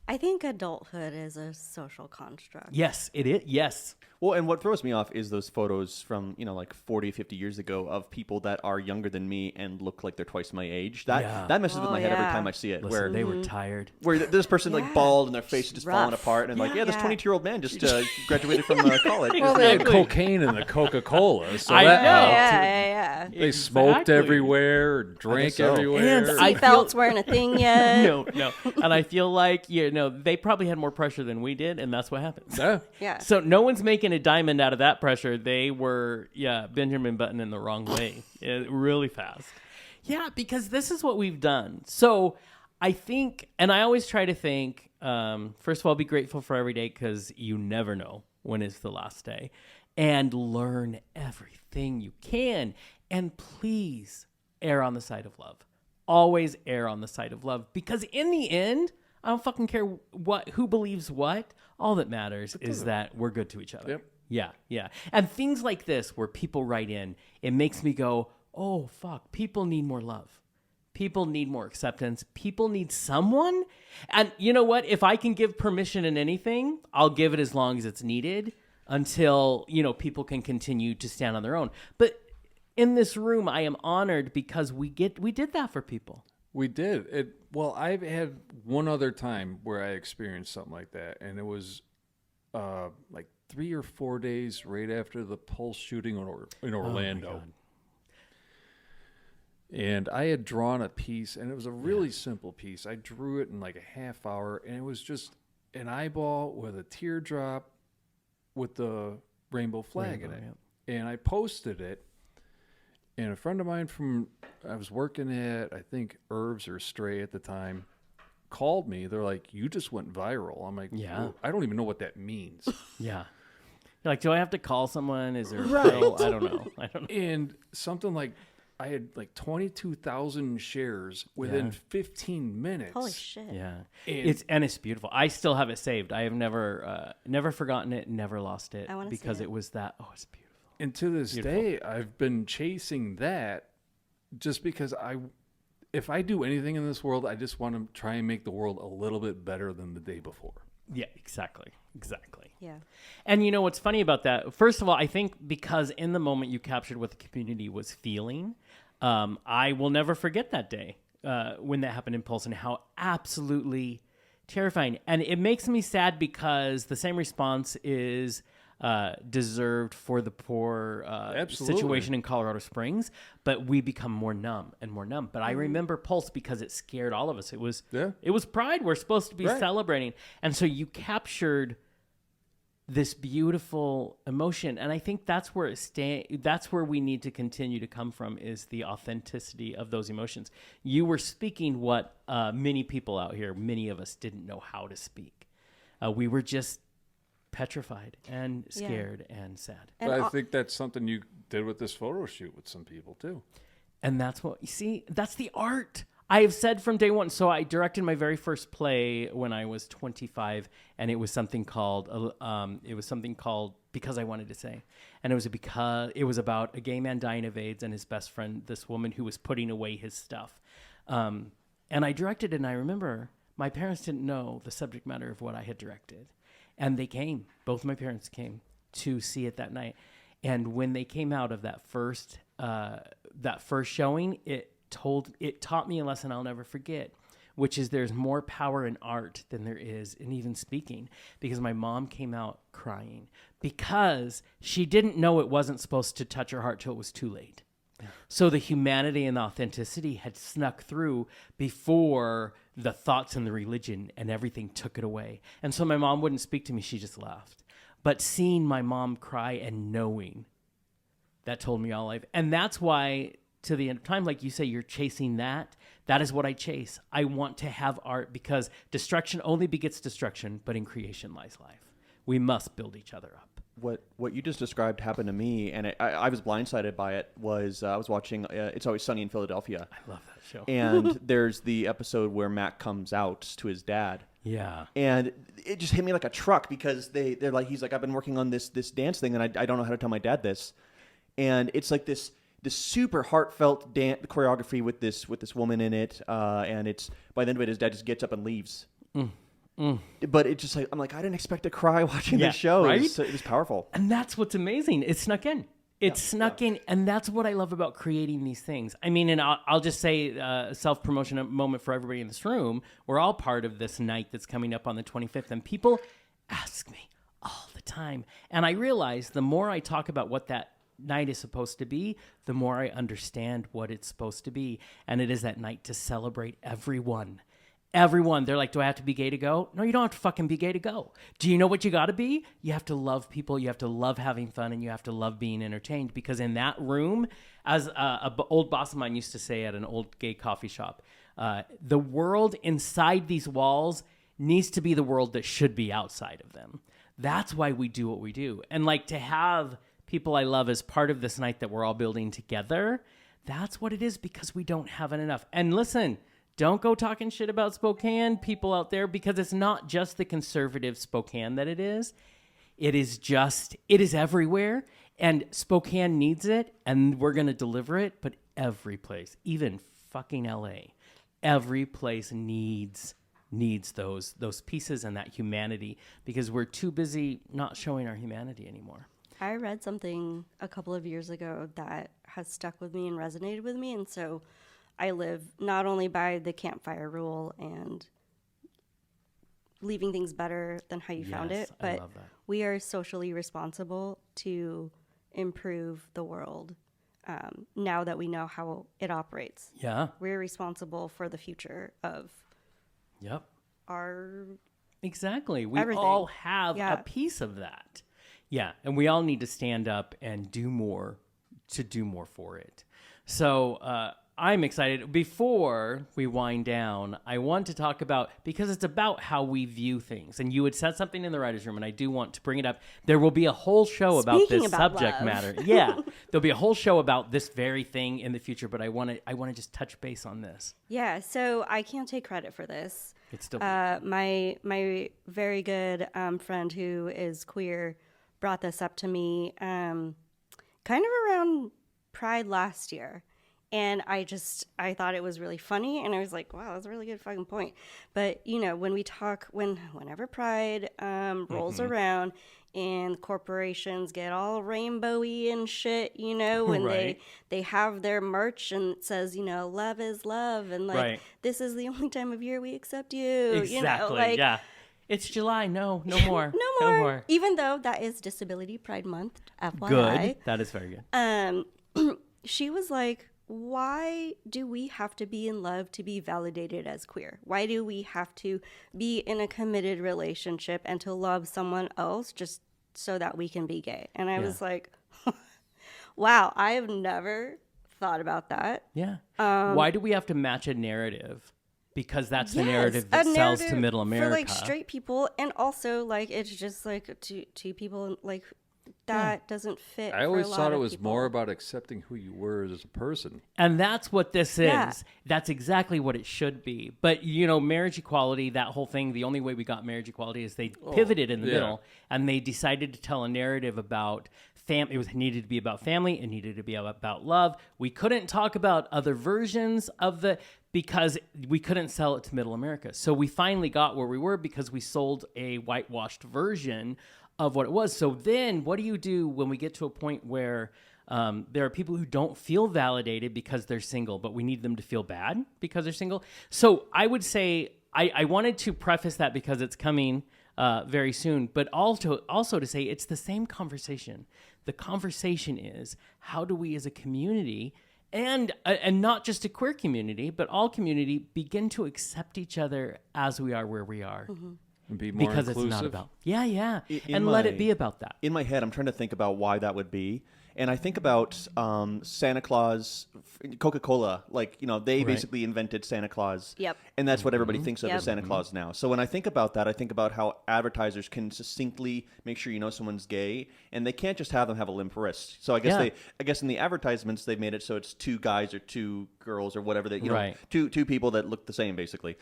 Speaker 3: I think adulthood is a social construct.
Speaker 1: Yes, it is. Yes.
Speaker 4: Well, and what throws me off is those photos from, like 40, 50 years ago of people that are younger than me and look like they're twice my age. That messes with
Speaker 3: Oh,
Speaker 4: my head every
Speaker 3: yeah.
Speaker 4: time I see it.
Speaker 1: Listen, they were tired.
Speaker 4: Where this person like
Speaker 3: Yeah.
Speaker 4: bald and their face is just falling
Speaker 3: Rough.
Speaker 4: apart, and like, this
Speaker 3: Yeah.
Speaker 4: 22-year-old man just graduated from college.
Speaker 5: Well, they had
Speaker 1: Exactly.
Speaker 5: cocaine in the Coca-Cola. So
Speaker 1: I
Speaker 5: that
Speaker 1: know.
Speaker 5: helped.
Speaker 3: Yeah.
Speaker 5: They smoked
Speaker 1: Exactly.
Speaker 5: everywhere, drank
Speaker 4: so.
Speaker 5: everywhere.
Speaker 1: And I
Speaker 3: Seatbelts
Speaker 1: feel-
Speaker 3: weren't a thing yet.
Speaker 1: No. And I feel like, they probably had more pressure than we did, and that's what happens.
Speaker 5: Yeah.
Speaker 3: Yeah.
Speaker 1: So no one's making a diamond out of that pressure. They were, Benjamin Button in the wrong way, really fast. Yeah, because this is what we've done. So I think, and I always try to think, first of all, be grateful for every day, because you never know when is the last day, and learn everything you can. And please err on the side of love. Always err on the side of love, because in the end, I don't fucking care who believes what. All that matters is that we're good to each other.
Speaker 5: Yep.
Speaker 1: Yeah. And things like this where people write in, it makes me go, oh, fuck, people need more love. People need more acceptance. People need someone. And you know what? If I can give permission in anything, I'll give it as long as it's needed until, people can continue to stand on their own. But in this room, I am honored because we did that for people.
Speaker 5: We did. Well, I've had one other time where I experienced something like that, and it was like 3 or 4 days right after the Pulse shooting in Orlando. And I had drawn a piece, and it was a really simple piece. I drew it in like a half hour, and it was just an eyeball with a teardrop with the rainbow flag in it. And I posted it, and a friend of mine I was working at, I think, Herbs or Stray at the time, called me. They're like, you just went viral. I'm like,
Speaker 1: Yeah.
Speaker 5: I don't even know what that means.
Speaker 1: Yeah. You're like, do I have to call someone? Is there a pill? I don't know.
Speaker 5: And something like, I had like 22,000 shares within 15 minutes.
Speaker 3: Holy shit.
Speaker 1: Yeah.
Speaker 5: And-
Speaker 1: It's beautiful. I still have it saved. I have never forgotten it, never lost it,
Speaker 3: I wanna see
Speaker 1: because
Speaker 3: it.
Speaker 1: it was that. Oh, it's beautiful.
Speaker 5: And to this
Speaker 1: Beautiful.
Speaker 5: day, I've been chasing that just because if I do anything in this world, I just want to try and make the world a little bit better than the day before.
Speaker 1: Yeah, exactly.
Speaker 3: Yeah.
Speaker 1: And you know what's funny about that? First of all, I think because in the moment you captured what the community was feeling, I will never forget that day when that happened in Pulse, and how absolutely terrifying. And it makes me sad because the same response is deserved for the poor situation in Colorado Springs, but we become more numb and more numb. But I remember Pulse because it scared all of us. It was Pride. We're supposed to be celebrating, and so you captured this beautiful emotion, and I think that's where that's where we need to continue to come from, is the authenticity of those emotions. You were speaking what many people out here, many of us, didn't know how to speak. We were just petrified and scared and sad.
Speaker 3: And
Speaker 5: But I think that's something you did with this photo shoot with some people too.
Speaker 1: And that's what you see. That's the art. I have said from day one. So I directed my very first play when I was 25, and it was something called Because I Wanted to Say, and it was about a gay man dying of AIDS and his best friend, this woman who was putting away his stuff. And I directed it, and I remember my parents didn't know the subject matter of what I had directed, and they came. Both my parents came to see it that night, and when they came out of that first showing, it taught me a lesson I'll never forget, which is there's more power in art than there is in even speaking, because my mom came out crying because she didn't know it wasn't supposed to touch her heart till it was too late. So the humanity and the authenticity had snuck through before the thoughts and the religion and everything took it away. And so my mom wouldn't speak to me. She just laughed. But seeing my mom cry and knowing, that told me all life. And that's why, to the end of time, like you say, you're chasing that. That is what I chase. I want to have art, because destruction only begets destruction, but in creation lies life. We must build each other up.
Speaker 4: What you just described happened to me, and I was blindsided by it. I was watching It's Always Sunny in Philadelphia.
Speaker 1: I love that show.
Speaker 4: And there's the episode where Mac comes out to his dad.
Speaker 1: Yeah.
Speaker 4: And it just hit me like a truck, because they're like, he's like, I've been working on this dance thing, and I don't know how to tell my dad this. And it's like this super heartfelt dance choreography with this woman in it, and it's by the end of it, his dad just gets up and leaves. But it just like, I'm like, I didn't expect to cry watching this show.
Speaker 1: Right?
Speaker 4: It was powerful.
Speaker 1: And that's what's amazing. It snuck in. It snuck in, and that's what I love about creating these things. I mean, and I'll just say a self-promotion moment for everybody in this room. We're all part of this night that's coming up on the 25th, and people ask me all the time. And I realize the more I talk about what that night is supposed to be, the more I understand what it's supposed to be. And it is that night to celebrate everyone. Everyone. They're like, do I have to be gay to go? No, you don't have to fucking be gay to go. Do you know what you got to be? You have to love people. You have to love having fun, and you have to love being entertained, because in that room, as a old boss of mine used to say at an old gay coffee shop, the world inside these walls needs to be the world that should be outside of them. That's why we do what we do. And like, to have people I love as part of this night that we're all building together, that's what it is, because we don't have it enough. And listen, don't go talking shit about Spokane, people out there, because it's not just the conservative Spokane that it is. It is everywhere, and Spokane needs it, and we're going to deliver it, but every place, even fucking LA, every place needs those pieces and that humanity, because we're too busy not showing our humanity anymore.
Speaker 3: I read something a couple of years ago that has stuck with me and resonated with me, and so I live not only by the campfire rule and leaving things better than how you found it, but we are socially responsible to improve the world now that we know how it operates.
Speaker 1: Yeah.
Speaker 3: We're responsible for the future of our...
Speaker 1: Exactly. We
Speaker 3: everything.
Speaker 1: All have a piece of that. Yeah, and we all need to stand up and do more for it. So I'm excited. Before we wind down, I want to talk about, because it's about how we view things. And you had said something in the writer's room, and I do want to bring it up. There will be a whole show about this subject
Speaker 3: love.
Speaker 1: matter. Yeah, there'll be a whole show about this very thing in the future, but I want to just touch base on this.
Speaker 3: Yeah, so I can't take credit for this.
Speaker 1: It's still
Speaker 3: my very good friend who is queer brought this up to me kind of around Pride last year. And I thought it was really funny, and I was like, wow, that's a really good fucking point. But, you know, when we talk, whenever Pride rolls around and corporations get all rainbowy and shit, you know, when they have their merch and it says, you know, love is love, and like, this is the only time of year we accept you.
Speaker 1: Exactly,
Speaker 3: you know, like,
Speaker 1: yeah. It's July. No more.
Speaker 3: no more. Even though that is Disability Pride Month, FYI.
Speaker 1: Good. That is very good.
Speaker 3: She was like, why do we have to be in love to be validated as queer? Why do we have to be in a committed relationship and to love someone else just so that we can be gay? And I was like, wow, I have never thought about that.
Speaker 1: Yeah. Why do we have to match a narrative? Because that's the narrative that sells to middle America.
Speaker 3: For like straight people, and also like it's just like two people like that doesn't fit.
Speaker 5: I always
Speaker 3: for a lot
Speaker 5: thought it
Speaker 3: of
Speaker 5: was
Speaker 3: people.
Speaker 5: more about accepting who you were as a person.
Speaker 1: And that's what this is.
Speaker 3: Yeah.
Speaker 1: That's exactly what it should be. But, marriage equality, that whole thing, the only way we got marriage equality is they pivoted in the middle, and they decided to tell a narrative about it needed to be about family. It needed to be about love. We couldn't talk about other versions of because we couldn't sell it to middle America. So we finally got where we were because we sold a whitewashed version of what it was. So then what do you do when we get to a point where there are people who don't feel validated because they're single, but we need them to feel bad because they're single? So I would say I wanted to preface that because it's coming very soon, but also to say it's the same conversation. The conversation is, how do we as a community and not just a queer community, but all community begin to accept each other as we are where we are?
Speaker 3: Mm-hmm.
Speaker 5: And be more
Speaker 1: Because
Speaker 5: inclusive.
Speaker 1: it's not about, let it be about that.
Speaker 4: In my head, I'm trying to think about why that would be. And I think about Santa Claus, Coca-Cola, they basically invented Santa Claus.
Speaker 3: Yep.
Speaker 4: And that's what everybody thinks of
Speaker 3: Yep.
Speaker 4: as Santa Claus now. So when I think about that, I think about how advertisers can succinctly make sure you know someone's gay, and they can't just have them have a limp wrist. So I guess in the advertisements, they've made it so it's two guys or two girls or whatever, two people that look the same, basically,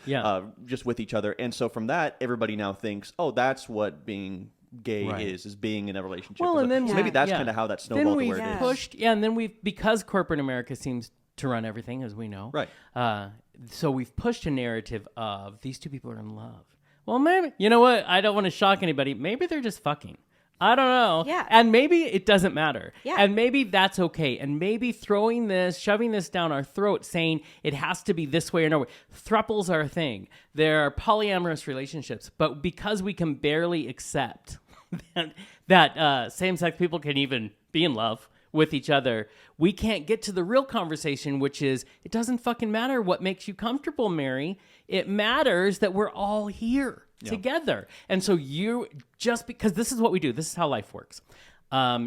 Speaker 4: just with each other. And so from that, everybody now thinks, oh, that's what being gay is being in a relationship.
Speaker 1: Well, and then
Speaker 4: so maybe that's kind of how that snowballed
Speaker 1: then
Speaker 4: to
Speaker 1: we've
Speaker 4: where it is.
Speaker 1: pushed, and then because corporate America seems to run everything, as we know.
Speaker 4: Right.
Speaker 1: So we've pushed a narrative of these two people are in love. Well, maybe, you know what? I don't want to shock anybody. Maybe they're just fucking. I don't know.
Speaker 3: Yeah.
Speaker 1: And maybe it doesn't matter.
Speaker 3: Yeah.
Speaker 1: And maybe that's okay. And maybe shoving this down our throat, saying it has to be this way or no way. Thruples are a thing. There are polyamorous relationships. But because we can barely accept that same-sex people can even be in love with each other, we can't get to the real conversation, which is, it doesn't fucking matter what makes you comfortable, Mary. It matters that we're all here together. And so because this is what we do, this is how life works.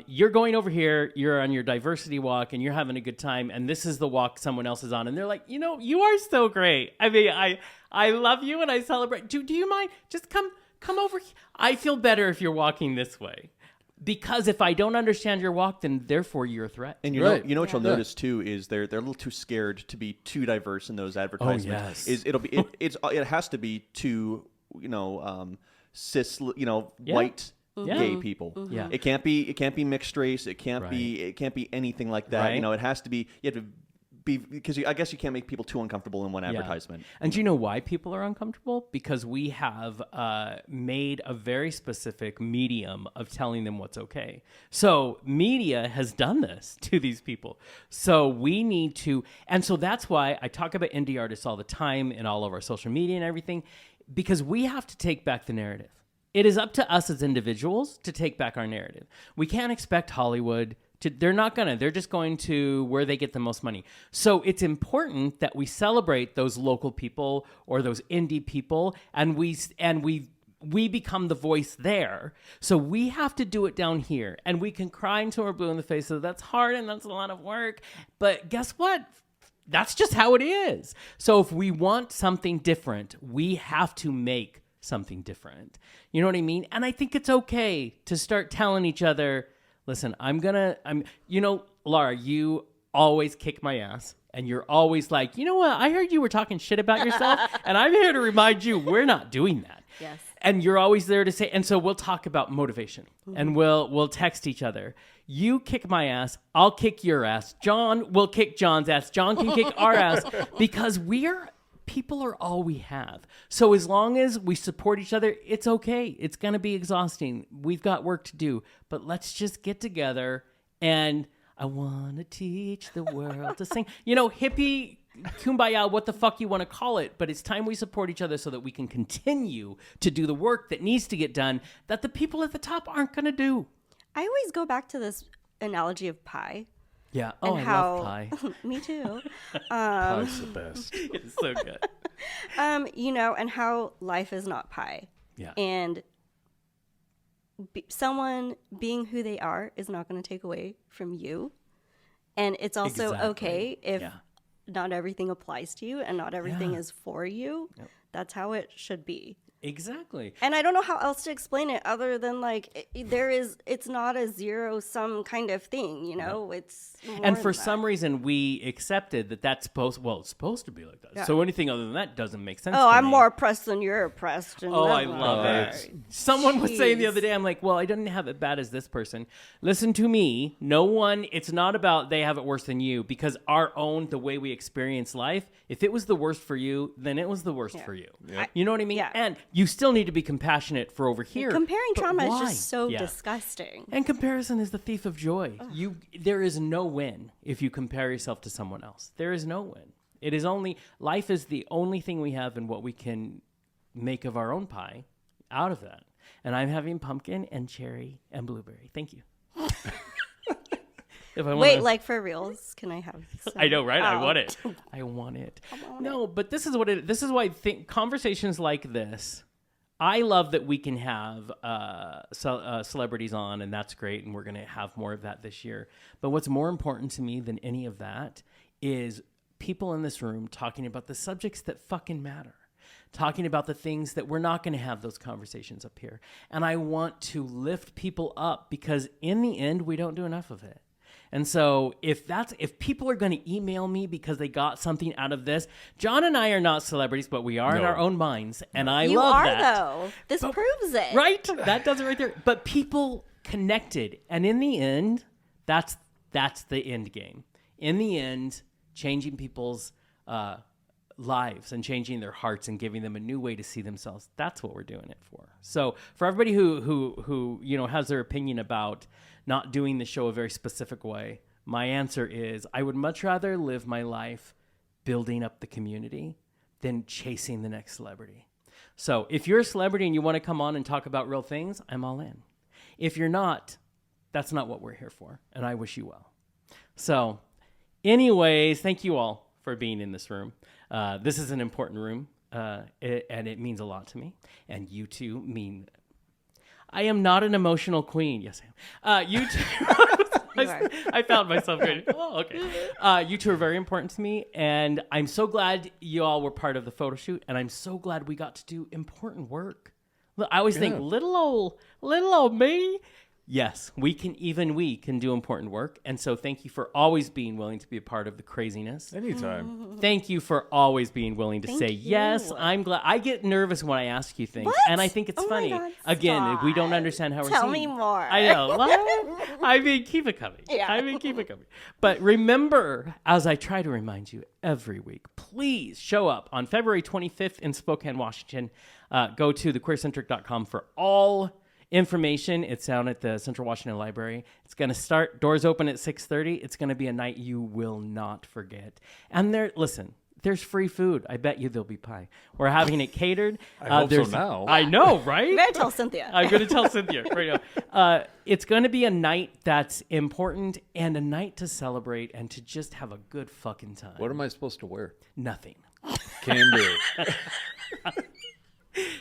Speaker 1: You're going over here, you're on your diversity walk, and you're having a good time, and this is the walk someone else is on, and they're like, you are so great. I mean, I love you, and I celebrate. Do you mind? Just come over here. I feel better if you're walking this way. Because if I don't understand your walk, then therefore you're a threat.
Speaker 4: And you know what you'll notice too is they're a little too scared to be too diverse in those advertisements.
Speaker 1: Oh, yes.
Speaker 4: It has to be too cis white gay people.
Speaker 3: Mm-hmm.
Speaker 1: Yeah.
Speaker 4: It can't be mixed race. It can't be anything like that.
Speaker 1: Right.
Speaker 4: It has to be. You have to be, because I guess you can't make people too uncomfortable in one advertisement.
Speaker 1: And do you know why people are uncomfortable? Because we have made a very specific medium of telling them what's okay. So media has done this to these people. So we need to, and so that's why I talk about indie artists all the time in all of our social media and everything, because we have to take back the narrative. It is up to us as individuals to take back our narrative. We can't expect Hollywood they're just going to where they get the most money. So it's important that we celebrate those local people or those indie people, and we become the voice there. So we have to do it down here, and we can cry until we're blue in the face. So that's hard and that's a lot of work. But guess what? That's just how it is. So if we want something different, we have to make something different. You know what I mean? And I think it's okay to start telling each other, listen, Lara, you always kick my ass, and you're always like, you know what? I heard you were talking shit about yourself, and I'm here to remind you we're not doing that.
Speaker 3: Yes.
Speaker 1: And you're always there to say, and so we'll talk about motivation, and we'll text each other. You kick my ass, I'll kick your ass. John will kick John's ass. John can kick our ass, because people are all we have. So as long as we support each other, it's okay. It's going to be exhausting. We've got work to do, but let's just get together, and I want to teach the world to sing. Hippie, kumbaya, what the fuck you want to call it, but it's time we support each other so that we can continue to do the work that needs to get done that the people at the top aren't going to do.
Speaker 3: I always go back to this analogy of pie.
Speaker 1: Yeah.
Speaker 3: And
Speaker 1: I
Speaker 3: how,
Speaker 1: love pie.
Speaker 3: Me too.
Speaker 5: Pie's the best.
Speaker 1: It's so good.
Speaker 3: And how life is not pie.
Speaker 1: Yeah.
Speaker 3: And someone being who they are is not going to take away from you. And it's also
Speaker 1: Exactly.
Speaker 3: okay if not everything applies to you and not everything is for you.
Speaker 1: Yep.
Speaker 3: That's how it should be.
Speaker 1: Exactly.
Speaker 3: And I don't know how else to explain it other than like it's not a zero sum kind of thing, you know. It's more
Speaker 1: And for
Speaker 3: than
Speaker 1: some
Speaker 3: that.
Speaker 1: reads we accepted that's it's supposed to be like that. So anything other than that doesn't make sense.
Speaker 3: Oh,
Speaker 1: to
Speaker 3: I'm
Speaker 1: me.
Speaker 3: more oppressed than you're oppressed. And
Speaker 1: Oh,
Speaker 3: blah,
Speaker 1: I
Speaker 3: blah,
Speaker 1: love
Speaker 3: blah.
Speaker 1: it. Someone was saying the
Speaker 3: Jeez.
Speaker 1: other day, I'm like, well, I didn't have it bad as this person. Listen to me. No one, it's not about they have it worse than you, because the way we experience life, if it was the worst for you, then it was the worst for you. You know what I mean?
Speaker 3: Yeah.
Speaker 1: And you still need to be compassionate for over here.
Speaker 3: Comparing
Speaker 1: But
Speaker 3: trauma is
Speaker 1: why?
Speaker 3: just so
Speaker 1: Yeah.
Speaker 3: disgusting.
Speaker 1: And comparison is the thief of joy. There is no win if you compare yourself to someone else. There is no win. Life is the only thing we have and what we can make of our own pie out of that. And I'm having pumpkin and cherry and blueberry. Thank you. If I
Speaker 3: Wait,
Speaker 1: wanna-
Speaker 3: like for reals? Can I have some?
Speaker 1: I know, right? I
Speaker 3: Oh.
Speaker 1: want it. I want it. No, but this is why I think conversations like this, I love that we can have celebrities on, and that's great, and we're going to have more of that this year. But what's more important to me than any of that is people in this room talking about the subjects that fucking matter, talking about the things that we're not going to have those conversations up here. And I want to lift people up, because in the end, we don't do enough of it. And so if people are going to email me because they got something out of this, John and I are not celebrities, but we are in our own minds. And I
Speaker 3: You
Speaker 1: love
Speaker 3: are
Speaker 1: that.
Speaker 3: though. This proves it.
Speaker 1: Right? That does it right there. But people connected. And in the end, that's the end game. In the end, changing people's lives and changing their hearts and giving them a new way to see themselves. That's what we're doing it for. So for everybody who has their opinion about not doing the show a very specific way, my answer is I would much rather live my life building up the community than chasing the next celebrity. So if you're a celebrity and you want to come on and talk about real things, I'm all in. If you're not, that's not what we're here for, and I wish you well. So anyways, thank you all for being in this room. This is an important room, and it means a lot to me, and you two mean... I am not an emotional queen. Yes, I am. You two... I found myself going, oh, okay. You two are very important to me, and I'm so glad you all were part of the photo shoot, and I'm so glad we got to do important work. I always think, little old me. Yes, we can do important work. And so thank you for always being willing to be a part of the craziness.
Speaker 5: Anytime.
Speaker 1: Thank you for always being willing to
Speaker 3: Thank
Speaker 1: say,
Speaker 3: you.
Speaker 1: yes, I'm glad. I get nervous when I ask you things.
Speaker 3: What?
Speaker 1: And I think it's
Speaker 3: Oh my
Speaker 1: funny.
Speaker 3: God,
Speaker 1: Again, if we don't
Speaker 3: stop.
Speaker 1: understand how we're
Speaker 3: Tell
Speaker 1: seen.
Speaker 3: me more.
Speaker 1: I know. Well, I mean, keep it coming.
Speaker 3: Yeah.
Speaker 1: Keep it coming. But remember, as I try to remind you every week, please show up on February 25th in Spokane, Washington. Go to thequeercentric.com for all information. It's down at the Central Washington Library. It's going to start, doors open at 6:30. It's going to be a night you will not forget. And there's free food. I bet you there'll be pie. We're having it catered.
Speaker 5: I hope so now.
Speaker 1: I know, right?
Speaker 3: I'm gonna tell Cynthia.
Speaker 1: I'm going to tell Cynthia right now. It's going to be a night that's important and a night to celebrate and to just have a good fucking time.
Speaker 5: What am I supposed to wear?
Speaker 1: Nothing.
Speaker 5: Can do.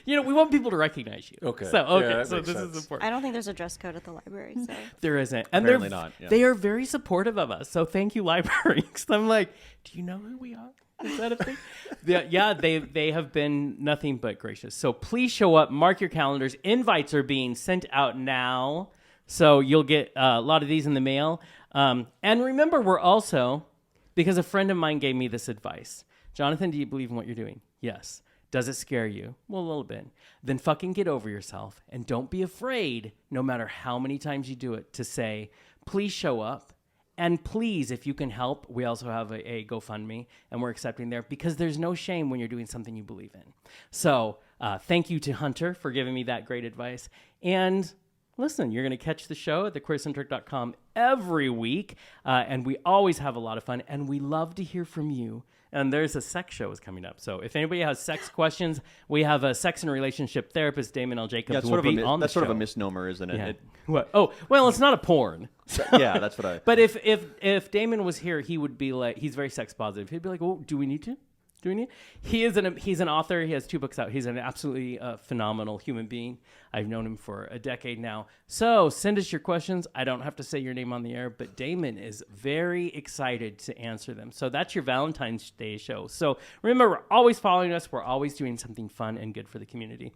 Speaker 1: We want people to recognize you.
Speaker 5: Okay.
Speaker 1: So
Speaker 5: Yeah, that
Speaker 1: so
Speaker 5: makes
Speaker 1: this
Speaker 5: sense.
Speaker 1: is important.
Speaker 3: I don't think there's a dress code at the library, so
Speaker 1: There isn't. And
Speaker 4: Apparently not, yeah.
Speaker 1: They are very supportive of us. So thank you, libraries. I'm like, do you know who we are? Is that a thing? They have been nothing but gracious. So please show up. Mark your calendars. Invites are being sent out now. So you'll get a lot of these in the mail. And remember, we're also, because a friend of mine gave me this advice. Jonathan, do you believe in what you're doing? Yes. Does it scare you? Well, a little bit. Then fucking get over yourself and don't be afraid, no matter how many times you do it, to say, please show up. And please, if you can help, we also have a GoFundMe, and we're accepting there, because there's no shame when you're doing something you believe in. So thank you to Hunter for giving me that great advice. And listen, you're going to catch the show at thequeercentric.com every week, and we always have a lot of fun, and we love to hear from you. And there's a sex show is coming up. So if anybody has sex questions, we have a sex and relationship therapist, Damon L. Jacobs,
Speaker 4: Yeah, it's
Speaker 1: will
Speaker 4: sort of
Speaker 1: be on the
Speaker 4: that's
Speaker 1: show.
Speaker 4: sort of a misnomer, isn't it?
Speaker 1: Yeah. What? Oh, well, it's not a porn.
Speaker 4: Yeah, that's what I...
Speaker 1: But if Damon was here, he would be like, he's very sex positive. He'd be like, oh, do we need to? doing it. He's an author. He has 2 books out. He's an absolutely phenomenal human being. I've known him for a decade now. So send us your questions. I don't have to say your name on the air, but Damon is very excited to answer them. So that's your Valentine's Day show. So remember, we're always following us. We're always doing something fun and good for the community.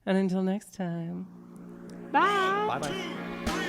Speaker 1: And until next time, bye.
Speaker 4: Bye-bye.